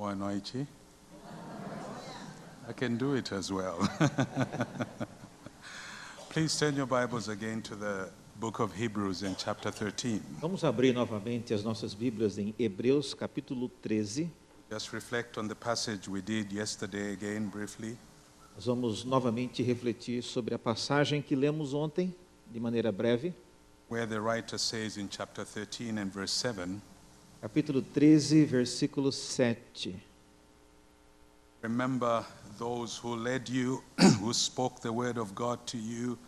Boa noite. I can do it as well. Please turn your Bibles again to the book of Hebrews in chapter 13. Vamos abrir novamente as nossas Bíblias em Hebreus, capítulo 13. Just reflect on the passage we did yesterday again briefly. Nós vamos novamente refletir sobre a passagem que lemos ontem, de maneira breve. Where the writer says in chapter 13 and verse 7, Capítulo 13, versículo 7. remember those who led you, who spoke the word of God to you,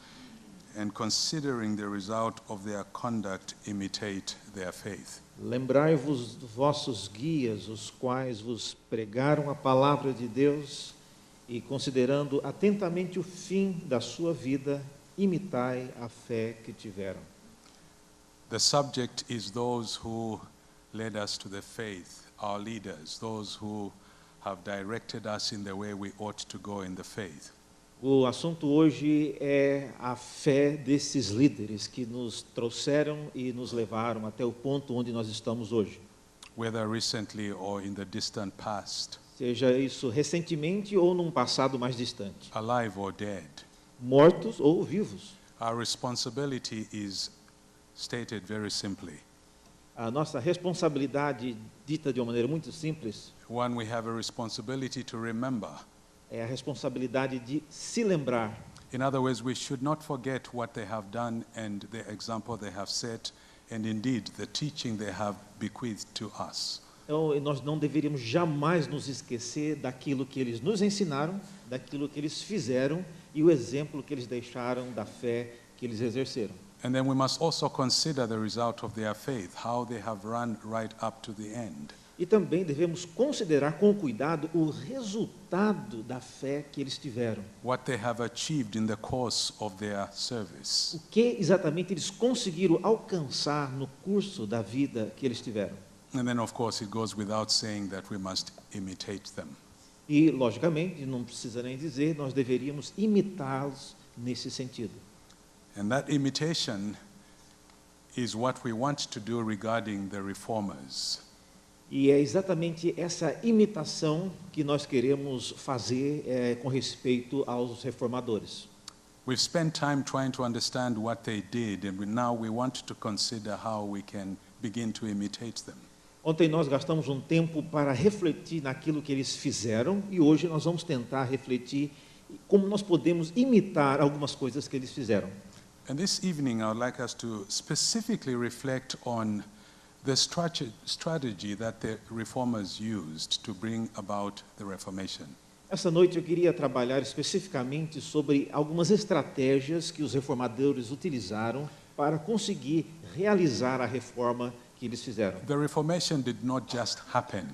and considering the result of their conduct, imitate their faith. Lembrai-vos dos vossos guias, os quais vos pregaram a palavra de Deus, e considerando atentamente o fim da sua vida, imitai a fé que tiveram. The subject is those who led us to the faith, our leaders, those who have directed us in the way we ought to go in the faith. O assunto hoje é a fé desses líderes que nos trouxeram e nos levaram até o ponto onde nós estamos hoje. Whether recently or in the distant past, Seja isso recentemente ou num passado mais distante. alive or dead. Mortos ou vivos. Our responsibility is stated very simply. A nossa responsabilidade, dita de uma maneira muito simples, One, we have a responsibility to remember. é a responsabilidade de se lembrar. In other words, we should not forget what they have done and the example they have set, and indeed the teaching they have bequeathed to us. Então, nós não deveríamos jamais nos esquecer daquilo que eles nos ensinaram, daquilo que eles fizeram e o exemplo que eles deixaram da fé que eles exerceram. And then we must also consider the result of their faith, how they have run right up to the end. E também devemos considerar com cuidado o resultado da fé que eles tiveram. What they have achieved in the course of their service. O que exatamente eles conseguiram alcançar no curso da vida que eles tiveram. And then, of course, it goes without saying that we must imitate them. E, logicamente, não precisa nem dizer, nós deveríamos imitá-los nesse sentido. And that imitation is what we want to do regarding the reformers. E é exatamente essa imitação que nós queremos fazer com respeito aos reformadores. We've spent time trying to understand what they did, and now we want to consider how we can begin to imitate them. Ontem nós gastamos um tempo para refletir naquilo que eles fizeram e hoje nós vamos tentar refletir como nós podemos imitar algumas coisas que eles fizeram. And this evening, I would like us to specifically reflect on the strategy that the reformers used to bring about the Reformation. Essa noite eu queria trabalhar especificamente sobre algumas estratégias que os reformadores utilizaram para conseguir realizar a reforma que eles fizeram. The Reformation did not just happen.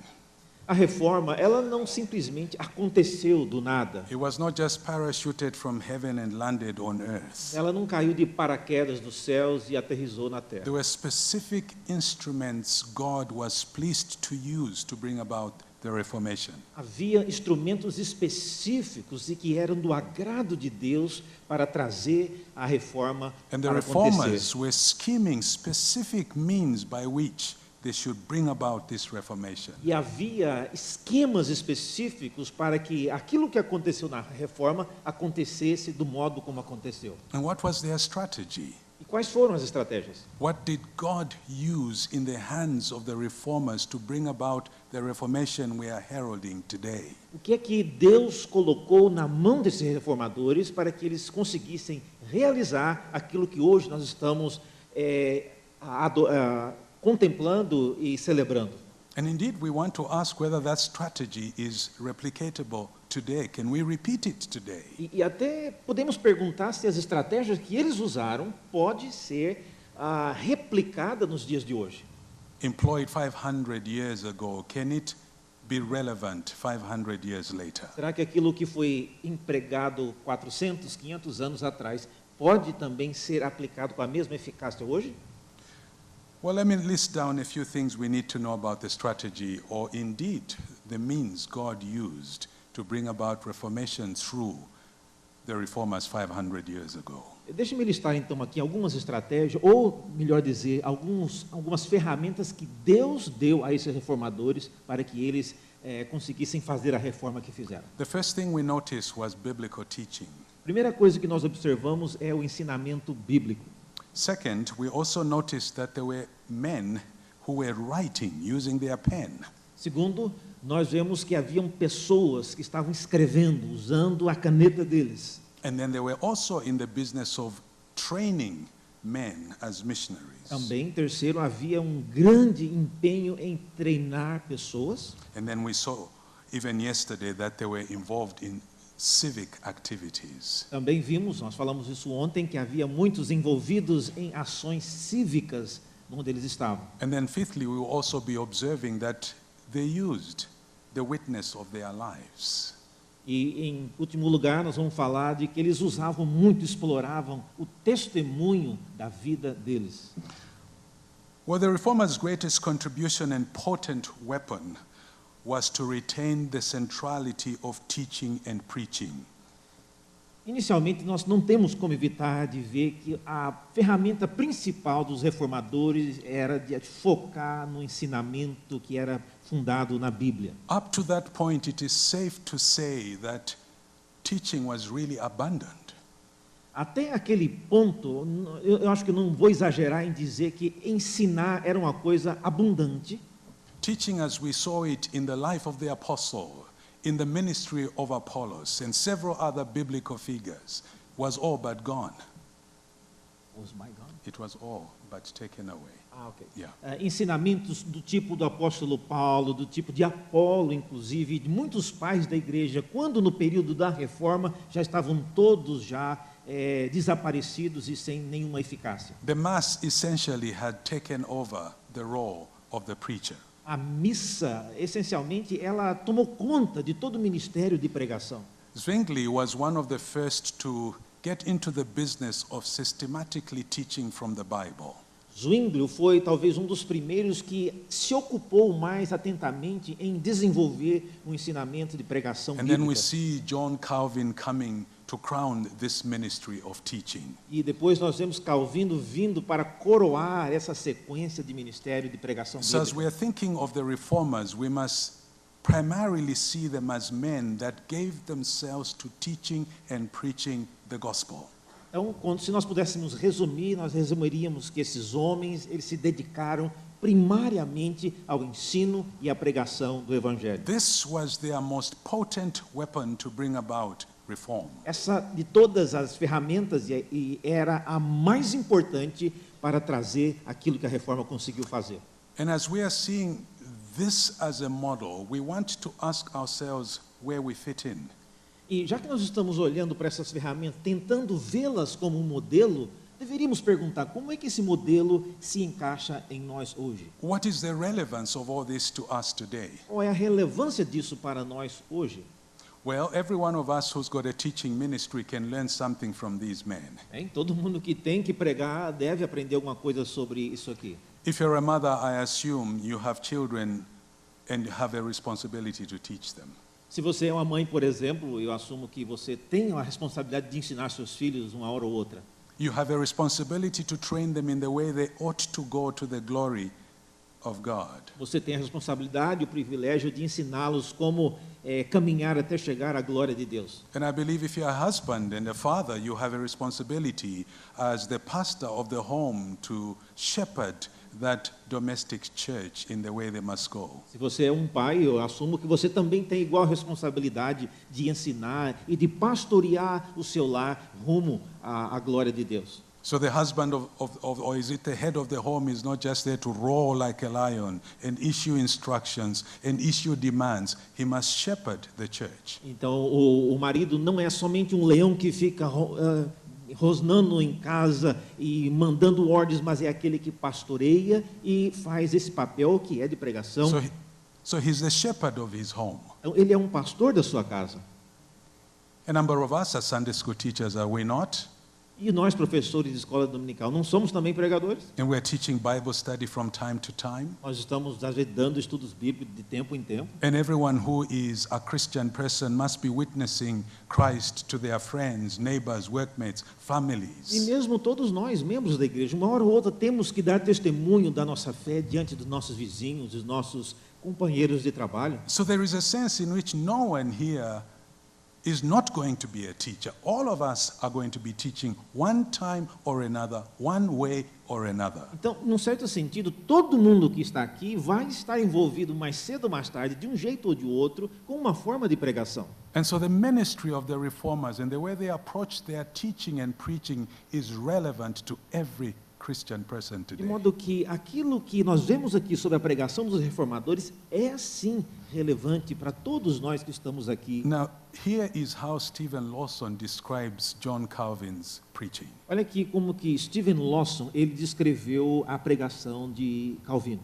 A reforma, ela não simplesmente aconteceu do nada. It was not just parachuted from heaven and landed on earth. Ela não caiu de paraquedas dos céus e aterrissou na terra. There were specific instruments God was pleased to use to bring about the Reformation. Havia instrumentos específicos e que eram do agrado de Deus para trazer a reforma And the para reformers acontecer. were scheming specific means by which they should bring about this Reformation. E havia esquemas específicos para que aquilo que aconteceu na reforma acontecesse do modo como aconteceu. And what was their strategy? E quais foram as estratégias? What did God use in the hands of the reformers to bring about the Reformation we are heralding today? O que é que Deus colocou na mão desses reformadores para que eles conseguissem realizar aquilo que hoje nós estamos contemplando e celebrando? And indeed, we want to ask whether that strategy is replicatable today. Can we repeat it today? E até podemos perguntar se as estratégias que eles usaram pode ser replicada nos dias de hoje. Employed 500 years ago, can it be relevant 500 years later? Será que aquilo que foi empregado 400, 500 anos atrás pode também ser aplicado com a mesma eficácia hoje? Well, let me list down a few things we need to know about the strategy, or indeed the means God used to bring about reformation through the reformers 500 years ago. Deixe-me listar então aqui algumas estratégias, ou melhor dizer, algumas ferramentas que Deus deu a esses reformadores para que eles conseguissem fazer a reforma que fizeram. The first thing we noticed was biblical teaching. Primeira coisa que nós observamos é o ensinamento bíblico. Second, we also noticed that there were men who were writing using their pen. Segundo, nós vemos que haviam pessoas que estavam escrevendo, usando a caneta deles. And then they were also in the business of training men as missionaries. Também, terceiro, havia um grande empenho em treinar pessoas. And then we saw, even yesterday, that they were involved in civic activities. Também vimos, nós falamos isso ontem, que havia muitos envolvidos em ações cívicas onde eles estavam. And then fifthly, we will also be observing that they used the witness of their lives. E, em último lugar, nós vamos falar de que eles usavam muito, exploravam o testemunho da vida deles. Well, the Reformers' greatest contribution and potent weapon was to retain the centrality of teaching and preaching. Inicialmente, nós não temos como evitar de ver que a ferramenta principal dos reformadores era de focar no ensinamento que era fundado na Bíblia. Up to that point, it is safe to say that teaching was really abundant. Até aquele ponto, eu acho que não vou exagerar em dizer que ensinar era uma coisa abundante. Teaching, as we saw it in the life of the apostle, in the ministry of Apollos, and several other biblical figures, was all but gone. Was my God? It was all but taken away. Okay. Yeah. Ensinamentos do tipo do apóstolo Paulo, do tipo de Apolo, inclusive, de muitos pais da igreja, quando no período da reforma já estavam todos desaparecidos e sem nenhuma eficácia. The mass essentially had taken over the role of the preacher. A missa, essencialmente, ela tomou conta de todo o ministério de pregação. Zwingli was one of the first to get into the business of systematically teaching from the Bible. Zwingli foi talvez um dos primeiros que se ocupou mais atentamente em desenvolver um ensinamento de pregação And then we bíblica. see John Calvin coming to crown this ministry of teaching. E depois nós vemos Calvino vindo para coroar essa sequência de ministério de pregação So as we bíblica. are thinking of the reformers, we must primarily see them as men that gave themselves to teaching and preaching the gospel. Então, se nós pudéssemos resumir, nós resumiríamos que esses homens, eles se dedicaram primariamente ao ensino e à pregação do Evangelho. This was their most potent weapon to bring about reform. Essa, de todas as ferramentas, era a mais importante para trazer aquilo que a reforma conseguiu fazer. And as we are seeing this as a model, we want to ask ourselves where we fit in. E já que nós estamos olhando para essas ferramentas, tentando vê-las como um modelo, deveríamos perguntar como é que esse modelo se encaixa em nós hoje? What is the relevance of all this to us today? Qual é a relevância disso para nós hoje? Well, every one of us who's got a teaching ministry can learn something from these men. Todo mundo que tem que pregar deve aprender alguma coisa sobre isso aqui. If you're a mother, I assume you have children and you have a responsibility to teach them. Se você é uma mãe, por exemplo, eu assumo que você tem a responsabilidade de ensinar seus filhos uma hora ou outra. You have a responsibility to train them in the way they ought to go to the glory of God. Você tem a responsabilidade, o privilégio de ensiná-los como caminhar até chegar à glória de Deus. And I believe if you're a husband and a father, you have a responsibility as the pastor of the home to shepherd that domestic church in the way they must go. Se você é um pai, eu assumo que você também tem igual responsabilidade de ensinar e de pastorear o seu lar rumo à glória de Deus. So the husband or is it the head of the home is not just there to roar like a lion and issue instructions and issue demands. He must shepherd the church. Então, o marido não é somente um leão que fica rosnando em casa e mandando ordens, mas é aquele que pastoreia e faz esse papel que é de pregação. So he's the shepherd of his home. Então, ele é um pastor da sua casa. A number of us are Sunday school teachers, are we not? E nós, professores de escola dominical, não somos também pregadores? And we're teaching Bible study from time to time. Nós estamos, às vezes, dando estudos bíblicos de tempo em tempo. And everyone who is a Christian person must be witnessing Christ to their friends, neighbors, workmates, E families. mesmo todos nós, membros da igreja, uma hora ou outra temos que dar testemunho da nossa fé diante dos nossos vizinhos, dos nossos companheiros de trabalho. So there is a sense in which no one here is not going to be a teacher. All of us are going to be teaching one time or another, one way or another. Então, num certo sentido, todo mundo que está aqui vai estar envolvido mais cedo ou mais tarde, de um jeito ou de outro, com uma forma de pregação. And so the ministry of the reformers and the way they approach their teaching and preaching is relevant to every Christian person De today. modo que aquilo que nós vemos aqui sobre a pregação dos reformadores é, sim, relevante para todos nós que estamos aqui. Now, here is how Stephen Lawson describes John Calvin's preaching. Olha aqui como que Stephen Lawson, ele descreveu a pregação de Calvino.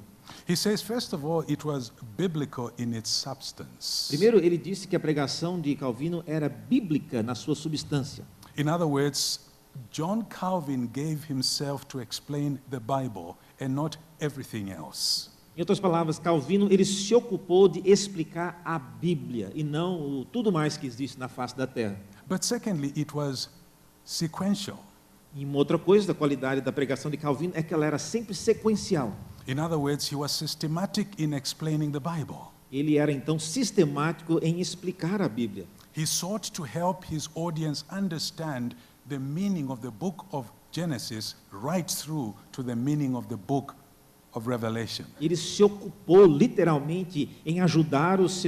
He says, first of all, it was biblical in its substance. Primeiro, ele disse que a pregação de Calvino era bíblica na sua substância. In other words, John Calvin gave himself to explain the Bible and not everything else. Em outras palavras, Calvino, ele se ocupou de explicar a Bíblia e não tudo mais que existe na face da terra. But secondly, it was sequential. E uma outra coisa da qualidade da pregação de Calvino é que ela era sempre sequencial. In other words, he was systematic in explaining the Bible. Ele era então sistemático em explicar a Bíblia. He sought to help his audience understand the meaning of the book of Genesis right through to the meaning of the book of Revelation. Ele se ocupou literalmente em ajudar os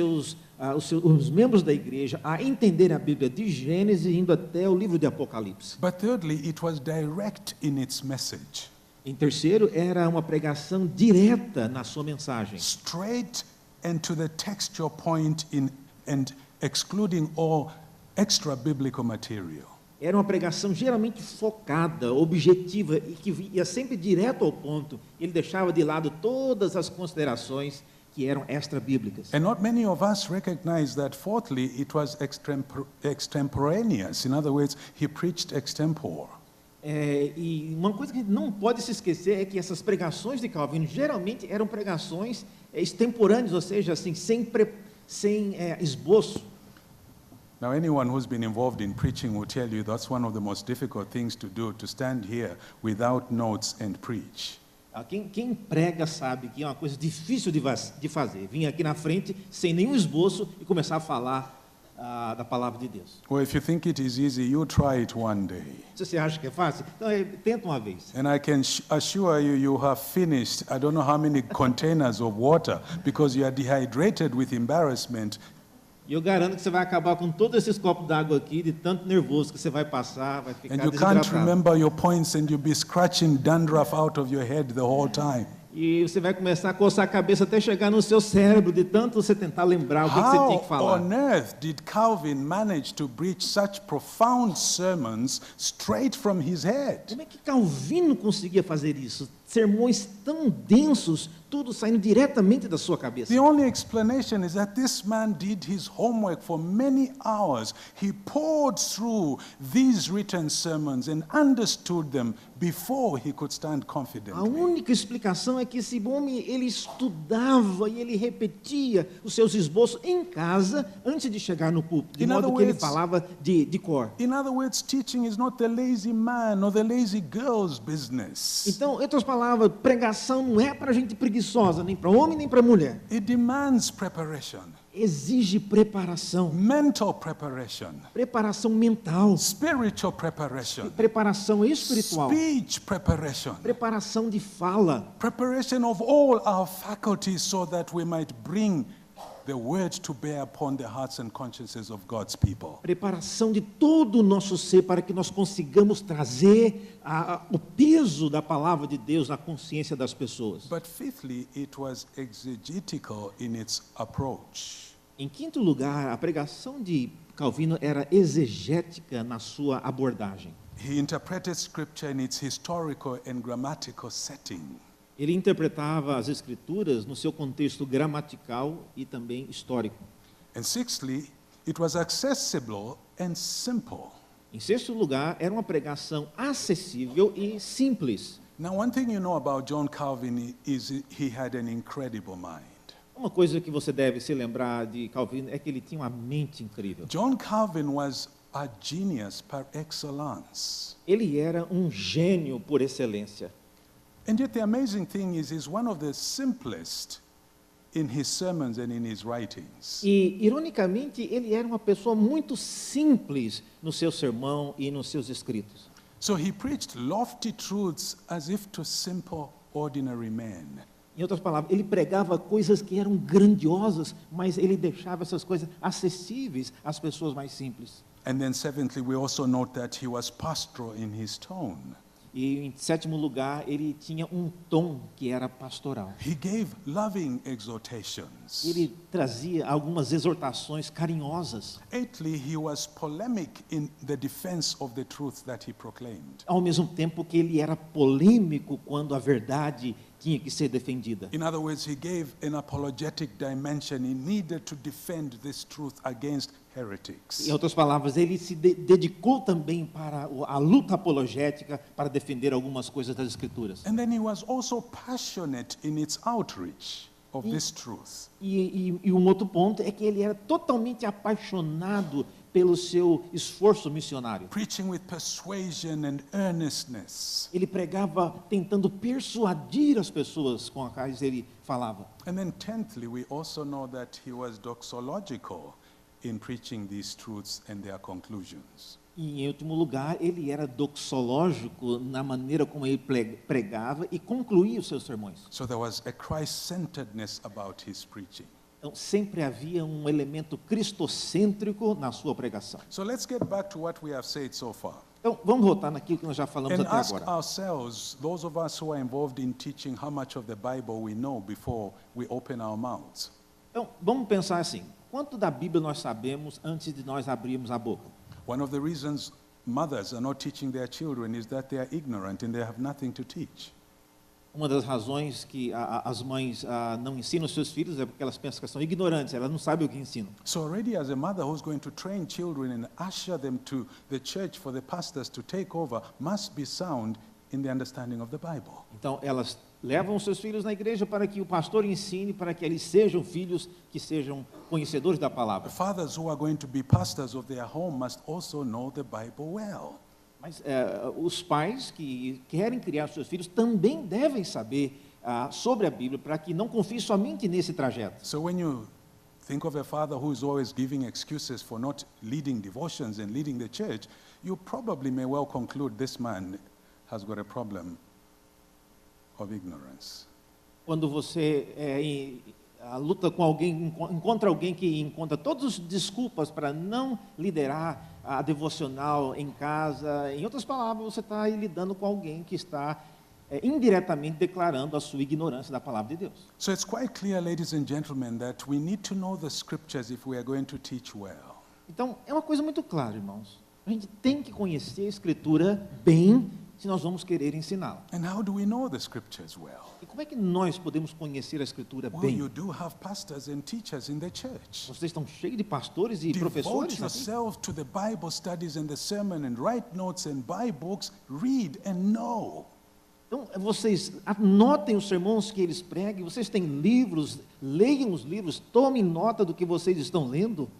membros da igreja a entender a Bíblia de Gênesis indo até o livro de Apocalipse. But thirdly, it was direct in its message, Em terceiro, era uma pregação direta na sua mensagem. straight and to the textual point and excluding all extra biblical material. Era uma pregação geralmente focada, objetiva e que ia sempre direto ao ponto. Ele deixava de lado todas as considerações que eram extra-bíblicas. And not many of us recognize that, fourthly, it was extemporaneous. In other words, he preached extempore. E uma coisa que a gente não pode se esquecer é que essas pregações de Calvino geralmente eram pregações extemporâneas, ou seja, assim, sem esboço. Now, anyone who's been involved in preaching will tell you that's one of the most difficult things to do, to stand here without notes and preach. Quem prega sabe que é uma coisa difícil de fazer. Vir aqui na frente sem nenhum esboço e começar a falar da palavra de Deus. Well, if you think it is easy, you try it one day. Se você acha que é fácil, então tenta uma vez. And I can assure you, you have finished, I don't know how many containers of water because you are dehydrated with embarrassment. E eu garanto que você vai acabar com todos esses copos d'água aqui, de tanto nervoso que você vai passar, vai ficar And you can't desidratado. remember your points and you'll be scratching dandruff out of your head the whole time. E você vai começar a coçar a cabeça até chegar no seu cérebro, de tanto você tentar lembrar o que você tinha que How falar. on earth did Calvin manage to preach such profound sermons straight from his head? Como é que Calvino conseguia fazer isso? Sermões tão densos, tudo saindo diretamente da sua cabeça. The only explanation is that this man did his homework for many hours. He poured through these written sermons and understood them before he could stand A confidently. única explicação é que esse homem, ele estudava e ele repetia os seus esboços em casa antes de chegar no púlpito, de In modo other que ele words- falava de cor. In other words, teaching is not the lazy man or the lazy girl's business. Então, em outras palavras, pregação não é para gente preguiçosa, nem para homem nem para mulher. It demands preparation, Exige preparação, mental preparation, preparação mental, spiritual preparation, preparação espiritual, speech preparation, preparação de fala, preparation of all our faculties so that we might bring the word to bear upon the hearts and consciences of God's people. preparação de todo o nosso ser para que nós consigamos trazer o peso da palavra de Deus na consciência das pessoas. But fifthly, it was exegetical in its approach. Em quinto lugar, a pregação de Calvino era exegética na sua abordagem. He interpreted scripture in its historical and grammatical setting. Ele interpretava as escrituras no seu contexto gramatical e também histórico. And sixthly, it was accessible and simple. Em sexto lugar, era uma pregação acessível e simples. Now, one thing you know about John Calvin is he had an incredible mind. Uma coisa que você deve se lembrar de Calvino é que ele tinha uma mente incrível. John Calvin was a genius par excellence. Ele era um gênio por excelência. And yet the amazing thing is he's one of the simplest in his sermons and in his writings. E, ironicamente, ele era uma pessoa muito simples no seu sermão e nos seus escritos. So he preached lofty truths as if to simple, ordinary men. Em outras palavras, ele pregava coisas que eram grandiosas, mas ele deixava essas coisas acessíveis às pessoas mais simples. And then seventhly, we also note that he was pastoral in his tone. E, em sétimo lugar, ele tinha um tom que era pastoral. He gave loving exhortations. Ele trazia algumas exortações carinhosas. Eighthly, he was polemic in the defense of the truth that he proclaimed. Ao mesmo tempo que ele era polêmico quando a verdade tinha que ser defendida. In other words, he gave an apologetic dimension. He needed to defend this truth against heretics. Em outras palavras, ele se dedicou também para a luta apologética para defender algumas coisas das Escrituras. And then he was also passionate in its outreach of this truth. E um outro ponto é que ele era totalmente apaixonado pelo seu esforço missionário. Preaching with persuasion and earnestness. Ele pregava tentando persuadir as pessoas com as quais ele falava. And then tenthly, we also know that he was doxological in preaching these truths and their conclusions. E, em último lugar, ele era doxológico na maneira como ele pregava e concluía os seus sermões. So there was a Christ-centeredness about his preaching. Então, sempre havia um elemento cristocêntrico na sua pregação. So let's get back to what we have said so far. Então, vamos voltar naquilo que nós já falamos And até ask agora. ourselves, those of us who are involved in teaching, how much of the Bible we know before we open our mouths. Então, vamos pensar assim, quanto da Bíblia nós sabemos antes de nós abrirmos a boca? One of the reasons mothers are not teaching their children is that they are ignorant and they have nothing to teach. Uma das razões que as mães não ensinam os seus filhos é porque elas pensam que são ignorantes, elas não sabem o que ensinam. So already as a mother who's going to train children and usher them to the church for the pastors to take over must be sound in the understanding of the Bible. Então, elas levam os seus filhos na igreja para que o pastor ensine, para que eles sejam filhos que sejam conhecedores da palavra. Fathers who are going to be pastors of their home must also know the Bible well. Mas os pais que querem criar seus filhos também devem saber sobre a Bíblia, para que não confiem somente nesse trajeto. So when you think of a father who is always giving excuses for not leading devotions and leading the church, you probably may well conclude this man has got a problem of ignorance. Quando você luta com alguém, encontra alguém que encontra todas as desculpas para não liderar a devocional em casa, em outras palavras, você está aí lidando com alguém que está indiretamente declarando a sua ignorância da palavra de Deus. So it's quite clear, ladies and gentlemen, that we need to know the scriptures if we are going to teach well. Então, é uma coisa muito clara, irmãos. A gente tem que conhecer a Escritura bem se nós vamos querer ensiná-la. And how do we know the scriptures well? E como é que nós podemos conhecer a Escritura Well, bem? you do have pastors and teachers in the church. Vocês estão cheios de pastores e Devote professores aqui. yourself to the Bible studies and the sermon and write notes and buy books, read and know. Então, vocês anotem os sermões que eles pregam, vocês têm livros, leiam os livros, tomem nota do que vocês estão lendo.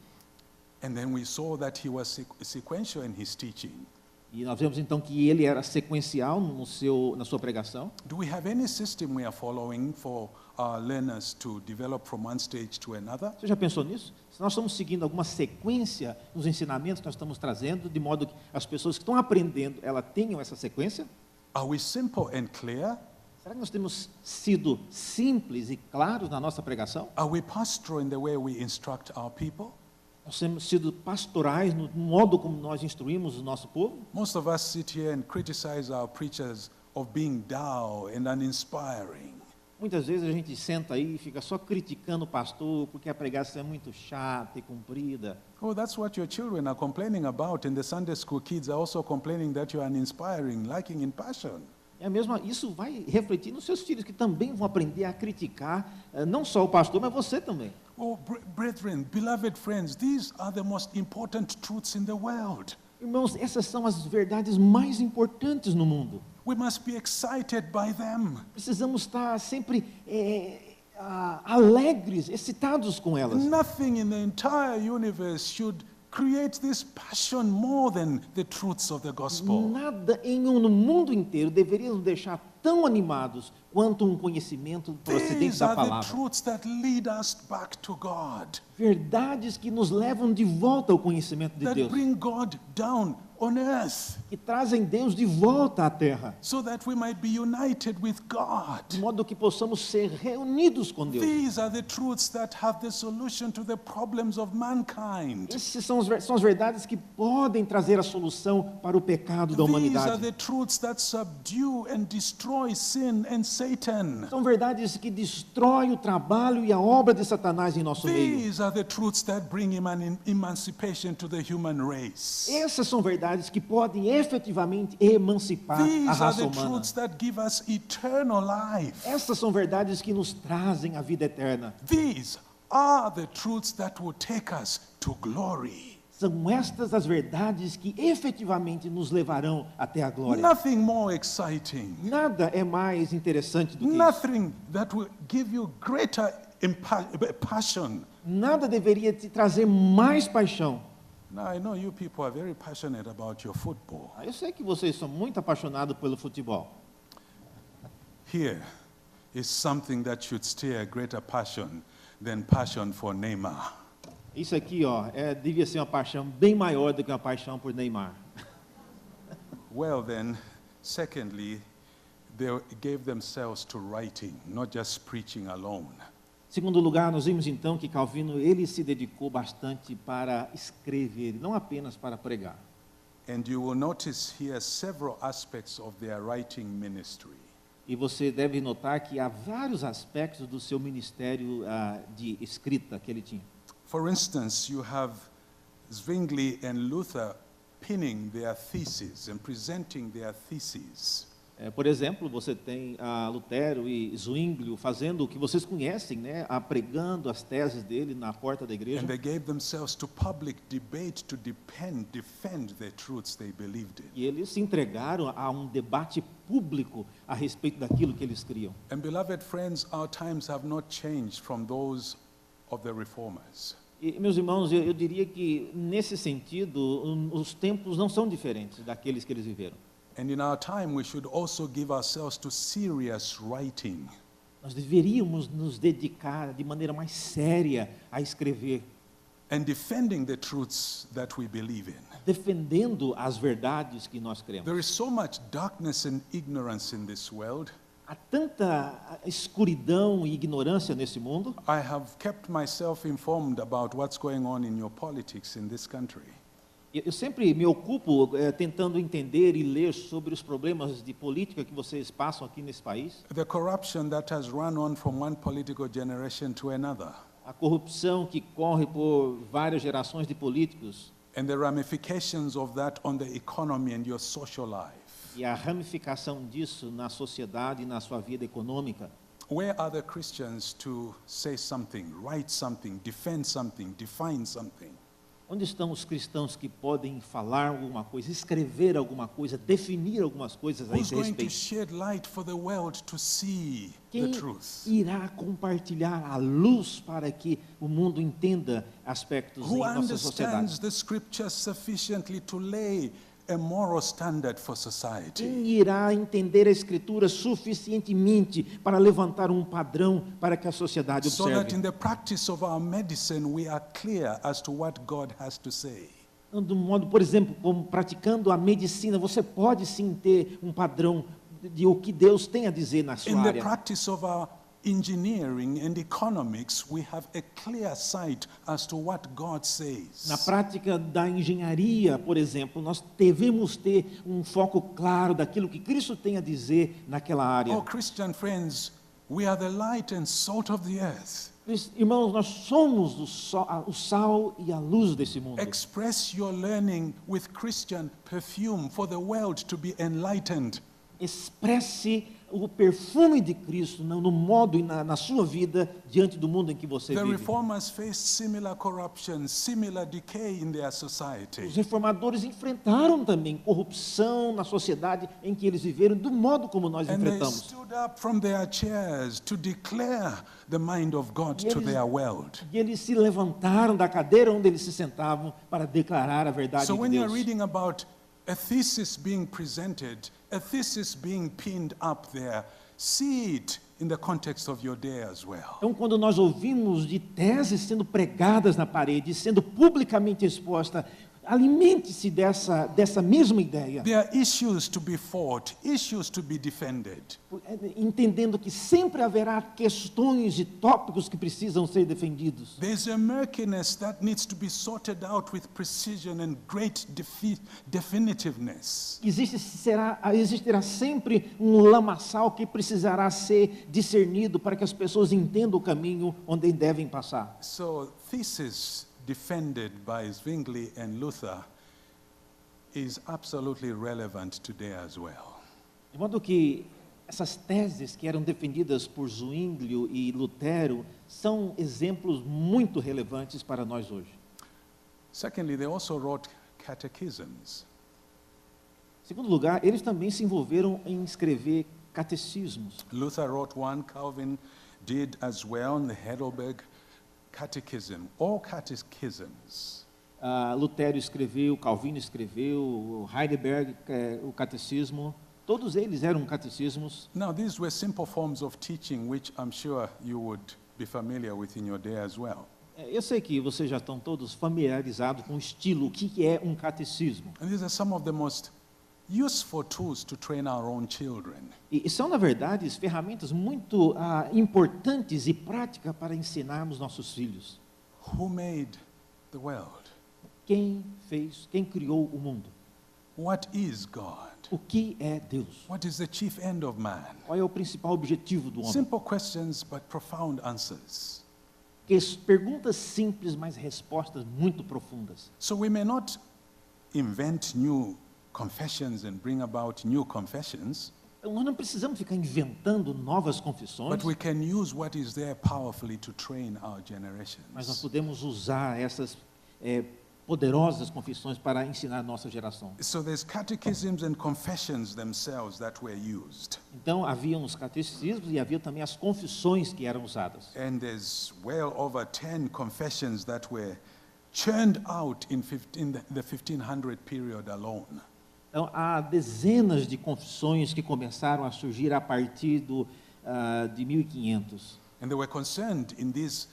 And then we saw that he was sequential in his teaching. E nós vemos então que ele era sequencial na sua pregação. Do we have any system we are following for our learners to develop from one stage to another? Você já pensou nisso? Se nós estamos seguindo alguma sequência nos ensinamentos que nós estamos trazendo, de modo que as pessoas que estão aprendendo, elas tenham essa sequência? Are we simple and clear? Será que nós temos sido simples e claros na nossa pregação? Are we pastoral in the way we instruct our people? Nós temos sido pastorais no modo como nós instruímos o nosso povo? Most of us sit here and criticize our preachers of being dull and uninspiring. Muitas vezes a gente senta aí e fica só criticando o pastor porque a pregação é muito chata e comprida. Oh, that's what your children are complaining about, and the Sunday school kids are also complaining that you are uninspiring, lacking in passion. Isso vai refletir nos seus filhos, que também vão aprender a criticar, não só o pastor, mas você também. Oh, brethren, beloved friends, these are the most important truths in the world. Irmãos, essas são as verdades mais importantes no mundo. We must be excited by them. Precisamos estar sempre alegres, excitados com elas. Nothing in the entire universe should create this passion more than the truths of the gospel. Nada no mundo inteiro deveria nos deixar tão animados quanto um conhecimento procedente These da are the palavra. truths that lead us back to God, Verdades que nos levam de volta ao conhecimento de that Deus, bring God down on earth, que trazem Deus de volta à terra, so that we might be united with God. de modo que possamos ser reunidos com Deus. These are the truths that have the solution to the problems of mankind. Essas são as verdades que podem trazer a solução para o pecado da These are humanidade. the truths that subdue and destroy sin and Satan. São verdades que destroem o trabalho e a obra de Satanás em nosso meio. These are the truths that bring emancipation to the human race. Essas são verdades que podem efetivamente emancipar a These are raça the humana. truths that give us eternal life. Essas são verdades que nos trazem a vida eterna. These are the truths that will take us to glory. São estas as verdades que efetivamente nos levarão até a glória. Nothing more exciting. Nada é mais interessante do que isso. Nothing that will give you greater passion. Nada deveria te trazer mais paixão. Now, I know you people are very passionate about your football. Eu sei que vocês são muito apaixonados pelo futebol. Here is something that should stir greater passion than passion for Neymar. Isso aqui, devia ser uma paixão bem maior do que uma paixão por Neymar. Well then, secondly, they gave themselves to writing, not just preaching alone. Segundo lugar, nós vimos então que Calvino ele se dedicou bastante para escrever, não apenas para pregar. And you will notice here several aspects of their writing ministry. E você deve notar que há vários aspectos do seu ministério de escrita que ele tinha. For instance, you have Zwingli and Luther pinning their theses and presenting their theses. Por exemplo, você tem Lutero e Zwinglio fazendo o que vocês conhecem, né, pregando as teses dele na porta da igreja. And they gave themselves to public debate to defend the truths they believed in. E eles se entregaram a um debate público a respeito daquilo que eles criam. And beloved friends, our times have not changed from those of the reformers. E, meus irmãos, eu diria que nesse sentido, os tempos não são diferentes daqueles que eles viveram. And in our time, we should also give ourselves to serious writing. Nós deveríamos nos dedicar de maneira mais séria a escrever, And defending the truths that we believe in. defendendo as verdades que nós cremos. There is so much darkness and ignorance in this world. Há tanta escuridão e ignorância nesse mundo. I have kept myself informed about what's going on in your politics in this country. Eu sempre me ocupo tentando entender e ler sobre os problemas de política que vocês passam aqui nesse país. The corruption that has run on from one political generation to another. A corrupção que corre por várias gerações de políticos. And the ramifications of that on the economy and your social life. E a ramificação disso na sociedade e na sua vida econômica. Where are the Christians to say something, write something, defend something, define something? Onde estão os cristãos que podem falar alguma coisa, escrever alguma coisa, definir algumas coisas a Who's esse going to respeito? shed light for the world to see the Quem truth? irá compartilhar a luz para que o mundo entenda aspectos em Who nossa sociedade? understands the scriptures sufficiently to lay a moral standard for society? Quem irá entender a Escritura suficientemente para levantar um padrão para que a sociedade So that in observe? the practice of our medicine we are clear as to what God has to say. De um modo, por exemplo, como praticando a medicina, você pode sim ter um padrão de o que Deus tem a dizer na sua In the área. practice of our engineering and economics, we have a clear sight as to what God says. Na prática da engenharia, por exemplo, nós devemos ter um foco claro daquilo que Cristo tem a dizer naquela área. Oh, Christian friends, we are the light and salt of the earth. Irmãos, nós somos o sal e a luz desse mundo. Express your learning with Christian perfume for the world to be enlightened. expresse o perfume de Cristo no modo e na sua vida diante do mundo em que você The vive. reformers faced similar corruption, similar decay in their society. Os reformadores enfrentaram também corrupção na sociedade em que eles viveram, do modo como nós And they enfrentamos. stood up from their chairs to declare the mind of God E to eles- their world. E eles se levantaram da cadeira onde eles se sentavam para declarar a verdade So de when you're Deus. reading about a thesis being presented, a thesis being pinned up there, see it in the context of your day as well. Então, quando nós ouvimos de teses sendo pregadas na parede, sendo publicamente exposta, alimente-se dessa mesma ideia, There are issues to be fought, issues to be defended. entendendo que sempre haverá questões e tópicos que precisam ser defendidos. There's a murkiness that needs to be sorted out with precision and great definitiveness. Existirá sempre um lamaçal que precisará ser discernido para que as pessoas entendam o caminho onde devem passar. So, thesis defended by Zwingli and Luther is absolutely relevant today as well. De modo que essas teses que eram defendidas por Zwinglio e Lutero são exemplos muito relevantes para nós hoje. Secondly, they also wrote catechisms. Em segundo lugar, eles também se envolveram em escrever catecismos. Luther wrote one, Calvin did as well in the Heidelberg Catechism, all catechisms. Lutero escreveu, Calvino escreveu, Heidelberg, o catecismo, todos eles eram catecismos. Now, these were simple forms of teaching which I'm sure you would be familiar with in your day as well. Eu sei que vocês já estão todos familiarizados com o estilo, o que é um catecismo. And these are some of the most useful tools to train our own children. E são, na verdade, ferramentas muito importantes e práticas para ensinarmos nossos filhos. Who made the world? Quem criou o mundo? What is God? O que é Deus? What is the chief end of man? Qual é o principal objetivo do homem? Simple questions, but profound answers. Perguntas simples, mas respostas muito profundas. So we may not invent new confessions and bring about new confessions, Então, nós não precisamos ficar inventando novas confissões, but we can use what is there powerfully to train our mas nós generations. podemos usar essas poderosas confissões para ensinar a nossa geração. So there's catechisms and confessions themselves that were used. Então, haviam os catecismos e havia também as confissões que eram usadas. And there's well over 10 confessions that were churned out in the 1500 period alone. Então, há dezenas de confissões que começaram a surgir a partir de 1500. And they were concerned in these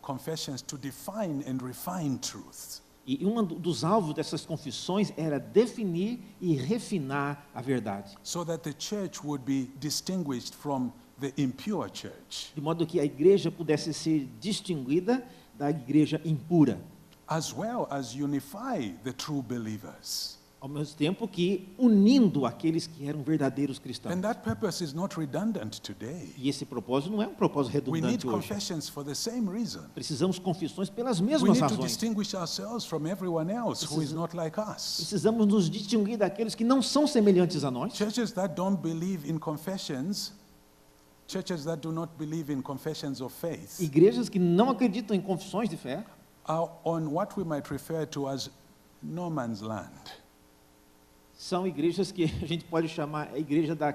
confessions to define and refine truth. E um dos alvos dessas confissões era definir e refinar a verdade, So that the church would be distinguished from the impure church, de modo que a igreja pudesse ser distinguida da igreja impura, as well as unify the true believers. ao mesmo tempo que unindo aqueles que eram verdadeiros cristãos. And that purpose is not redundant today. E esse propósito não é um propósito We need redundante hoje. confessions for the same reason. Precisamos confissões pelas We mesmas need to razões. distinguish ourselves from everyone else who is not like us. Precisamos nos distinguir daqueles que não são semelhantes a nós. Churches that don't believe in confessions, churches that do not believe in confessions of faith, Igrejas que não acreditam em confissões de fé are on what we might refer to as no man's land. são igrejas que a gente pode chamar a igreja da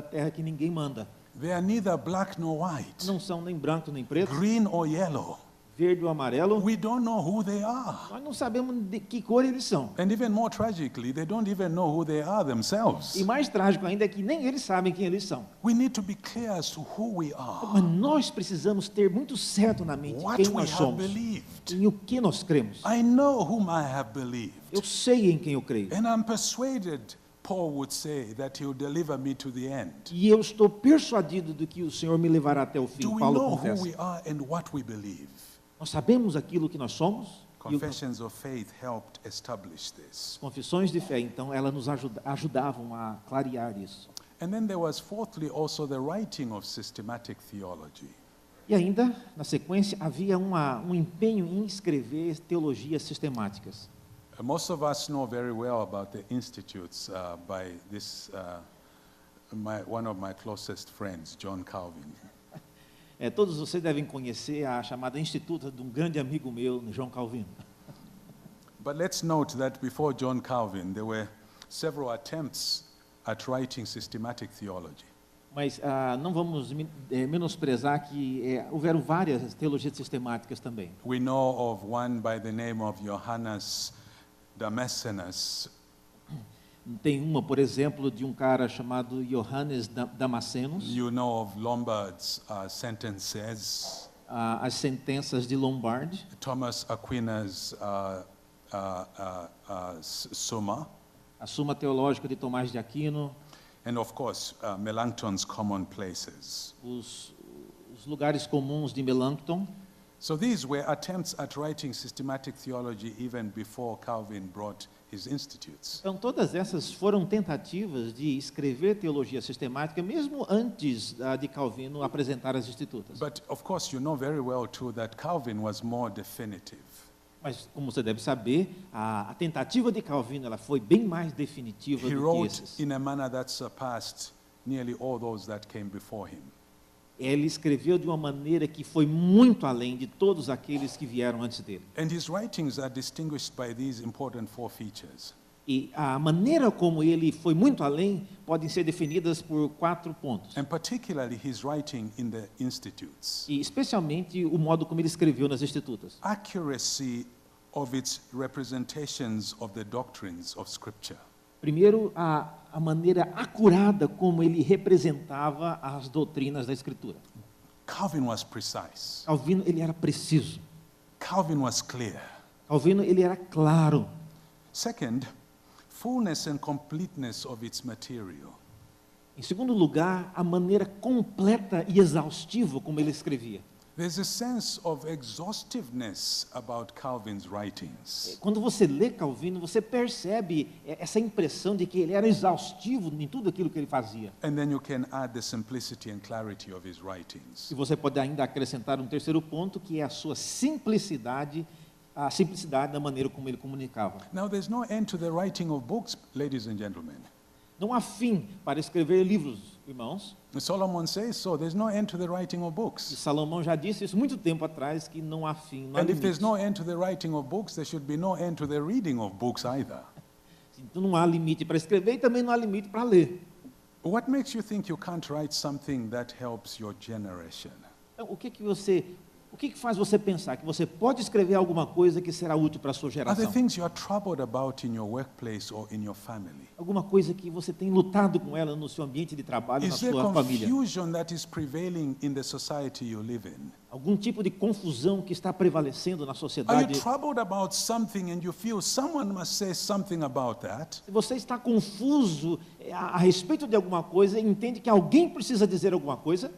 terra que ninguém manda. They are neither black nor white, Não são nem branco nem preto, green or yellow. verde ou amarelo. We don't know who they are. Nós não sabemos de que cor eles são. And even more tragically, they don't even know who they are themselves. E mais trágico ainda é que nem eles sabem quem eles são. We need to be clear as to who we Mas are, nós precisamos ter muito certo na mente what quem we nós have somos, believed. em o que nós cremos. I know whom I have believed. Eu sei em quem eu creio. And I'm persuaded, Paul would say, that he'll deliver me to the end. E eu estou persuadido de que o Senhor me levará até o fim. Do we Paulo know who confessa. we are and what we believe? Nós sabemos aquilo que nós somos. E Confessions of faith helped establish as this. confissões de fé, então, elas nos ajudavam a clarear isso. And then there was fourthly also the writing of systematic theology. E ainda, na sequência, havia um empenho em escrever teologias Most of us know very well about the institutes by this one of my closest friends, John Calvin. Todos vocês devem conhecer a chamada Instituta de um grande amigo meu, João Calvino. But let's note that before John Calvin, there were several attempts at writing systematic theology. Mas não vamos menosprezar que houveram várias teologias sistemáticas também. We know of one by the name of Johannes Damascenus. Tem uma, por exemplo, de um cara chamado Johannes Damascenus. You know of Lombard's sentences. As sentenças de Lombard. Thomas Aquinas' Summa. A Suma Teológica de Tomás de Aquino. And of course, Melanchthon's Commonplaces. Os lugares comuns de Melanchthon. So these were attempts at writing systematic theology even before Calvin brought his institutes. Então todas essas foram tentativas de escrever teologia sistemática mesmo antes de Calvino apresentar as institutas. But of course you know very well too that Calvin was more definitive. Mas como você deve saber, a tentativa de Calvino ela foi bem mais definitiva He do que wrote esses. in a manner that surpassed nearly all those that came before him. Ele escreveu de uma maneira que foi muito além de todos aqueles que vieram antes dele. And his writings are distinguished by these important 4 features. E a maneira como ele foi muito além podem ser definidas por 4 pontos. And particularly his writing in the Institutes. E especialmente o modo como ele escreveu nas Institutas. Accuracy of its representations of the doctrines of Scripture. Primeiro, a maneira acurada como ele representava as doutrinas da Escritura. Calvin was precise. Calvino, ele era preciso. Calvin was clear. Calvino, ele era claro. Second, fullness and completeness of its material. Em segundo lugar, a maneira completa e exaustiva como ele escrevia. There's a sense of exhaustiveness about Calvin's writings. Quando você lê Calvino, você percebe essa impressão de que ele era exaustivo em tudo aquilo que ele fazia. And then you can add the simplicity and clarity of his writings. E você pode ainda acrescentar um terceiro ponto, que é a sua simplicidade, a simplicidade da maneira como ele comunicava. Now there's no end to the writing of books, ladies and gentlemen. Não há fim para escrever livros, irmãos. Solomon says so. There's no end to the writing of E books. Salomão já disse isso muito tempo atrás, que não há fim, não há And if there's limite. no end to the writing of books, there should be no end to the reading of books either. Então não há limite para escrever e também não há limite para ler. What makes you think you can't write something that helps your generation? Então, o que faz você pensar que você pode escrever alguma coisa que será útil para a sua Are there geração? things you are troubled about in your workplace or in your family? Alguma coisa que você tem lutado com ela no seu ambiente de trabalho, na Is there sua família? confusion that is prevailing in the society you live in? Algum tipo de confusão que está prevalecendo na Are you sociedade? troubled about something and you feel someone must say something about that? Se você está confuso a respeito de alguma coisa e entende que alguém precisa dizer alguma coisa,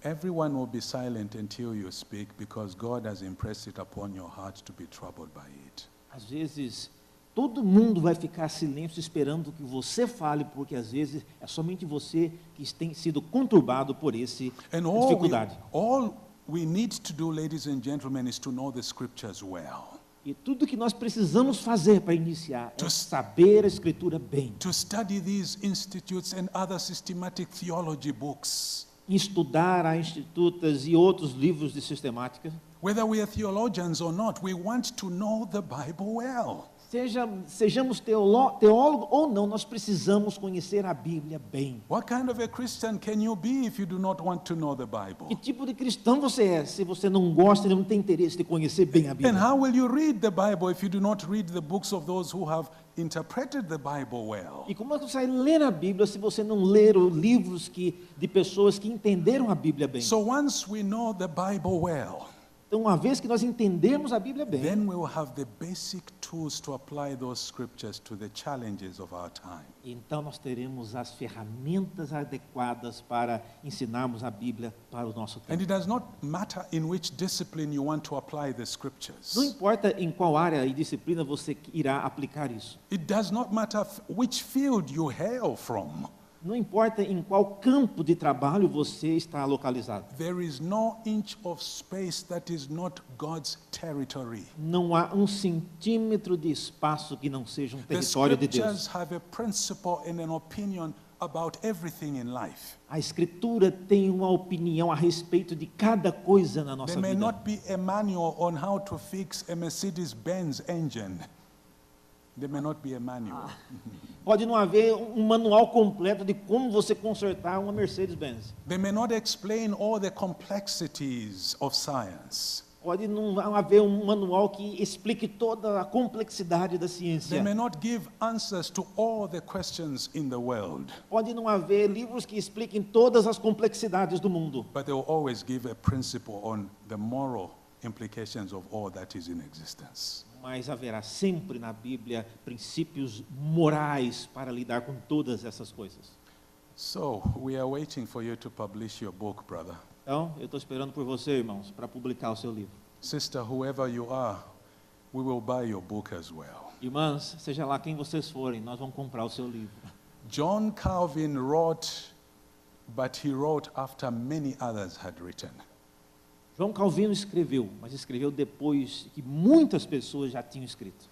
Everyone will be silent until you speak because God has impressed it upon your heart to be troubled by it. às vezes todo mundo vai ficar silêncio esperando que você fale, porque às vezes é somente você que tem sido conturbado por essa And dificuldade. all we need to do, ladies and gentlemen, is to know the scriptures well. E tudo que nós precisamos fazer para iniciar é To- saber a Escritura bem, To study these institutes and other systematic theology books. estudar as institutas e outros livros de sistemática. Whether we are theologians or not, we want to know the Bible well. Sejamos teólogos ou não, nós precisamos conhecer a Bíblia bem. What kind of a Christian can you be if you do not want to know the Que Bible? tipo de cristão você é se você não gosta, não tem interesse de conhecer bem a And Bíblia? how will you read the Bible if you do not read the books of those who have interpreted the Bible well? E como é que você vai ler a Bíblia se você não ler os livros de pessoas que entenderam a Bíblia bem? So once we know the Bible well, Então, uma vez que nós entendemos a Bíblia bem, then we will have the basic tools to apply those scriptures to the challenges of our time. então nós teremos as ferramentas adequadas para ensinarmos a Bíblia para o nosso And tempo. it does not matter in which discipline you want to apply the scriptures. Não importa em qual área e disciplina você irá aplicar isso. It does not matter which field you hail from. Não importa em qual campo de trabalho você está localizado. There is no inch of space that is not God's territory. Não há um centímetro de espaço que não seja um The território de Deus. scriptures have a principle and an opinion about everything in life. A Escritura tem uma opinião a respeito de cada coisa na nossa There may vida. not be a manual on how to fix a Mercedes-Benz engine. There may not be a manual. Pode não haver um manual completo de como você consertar uma Mercedes-Benz. They may not explain all the complexities of science. Pode não haver um manual que explique toda a complexidade da ciência. They may not give answers to all the questions in the world. Pode não haver livros que expliquem todas as complexidades do mundo. But they will always give a principle on the moral implications of all that is in existence. Mas haverá sempre na Bíblia princípios morais para lidar com todas essas coisas. So, we are waiting for you to publish your book, brother. Então, eu estou esperando por você, irmãos, para publicar o seu livro. Sister, whoever you are, we will buy your book as well. Irmãs, seja lá quem vocês forem, nós vamos comprar o seu livro. John Calvin wrote, but he wrote after many others had written. João Calvino escreveu, mas escreveu depois que muitas pessoas já tinham escrito.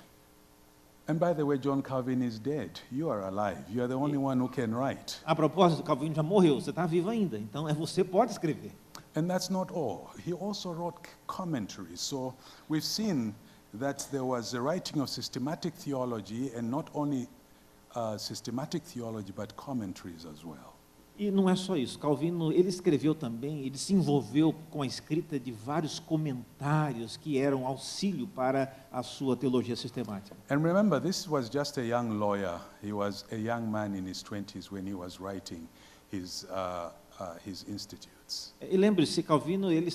And by the way, John Calvin is dead. You are alive. You are the only one who can write. A propósito, Calvino já morreu, você está vivo ainda, então você pode escrever. And that's not all. He also wrote commentaries. So we've seen that there was a writing of systematic theology, and not only systematic theology, but commentaries as well. E não é só isso, Calvino, ele escreveu também, ele se envolveu com a escrita de vários comentários que eram auxílio para a sua teologia sistemática. And remember, this was just a young lawyer. He was a young man in his 20s when he was writing his institutes. E lembre-se, Calvino, ele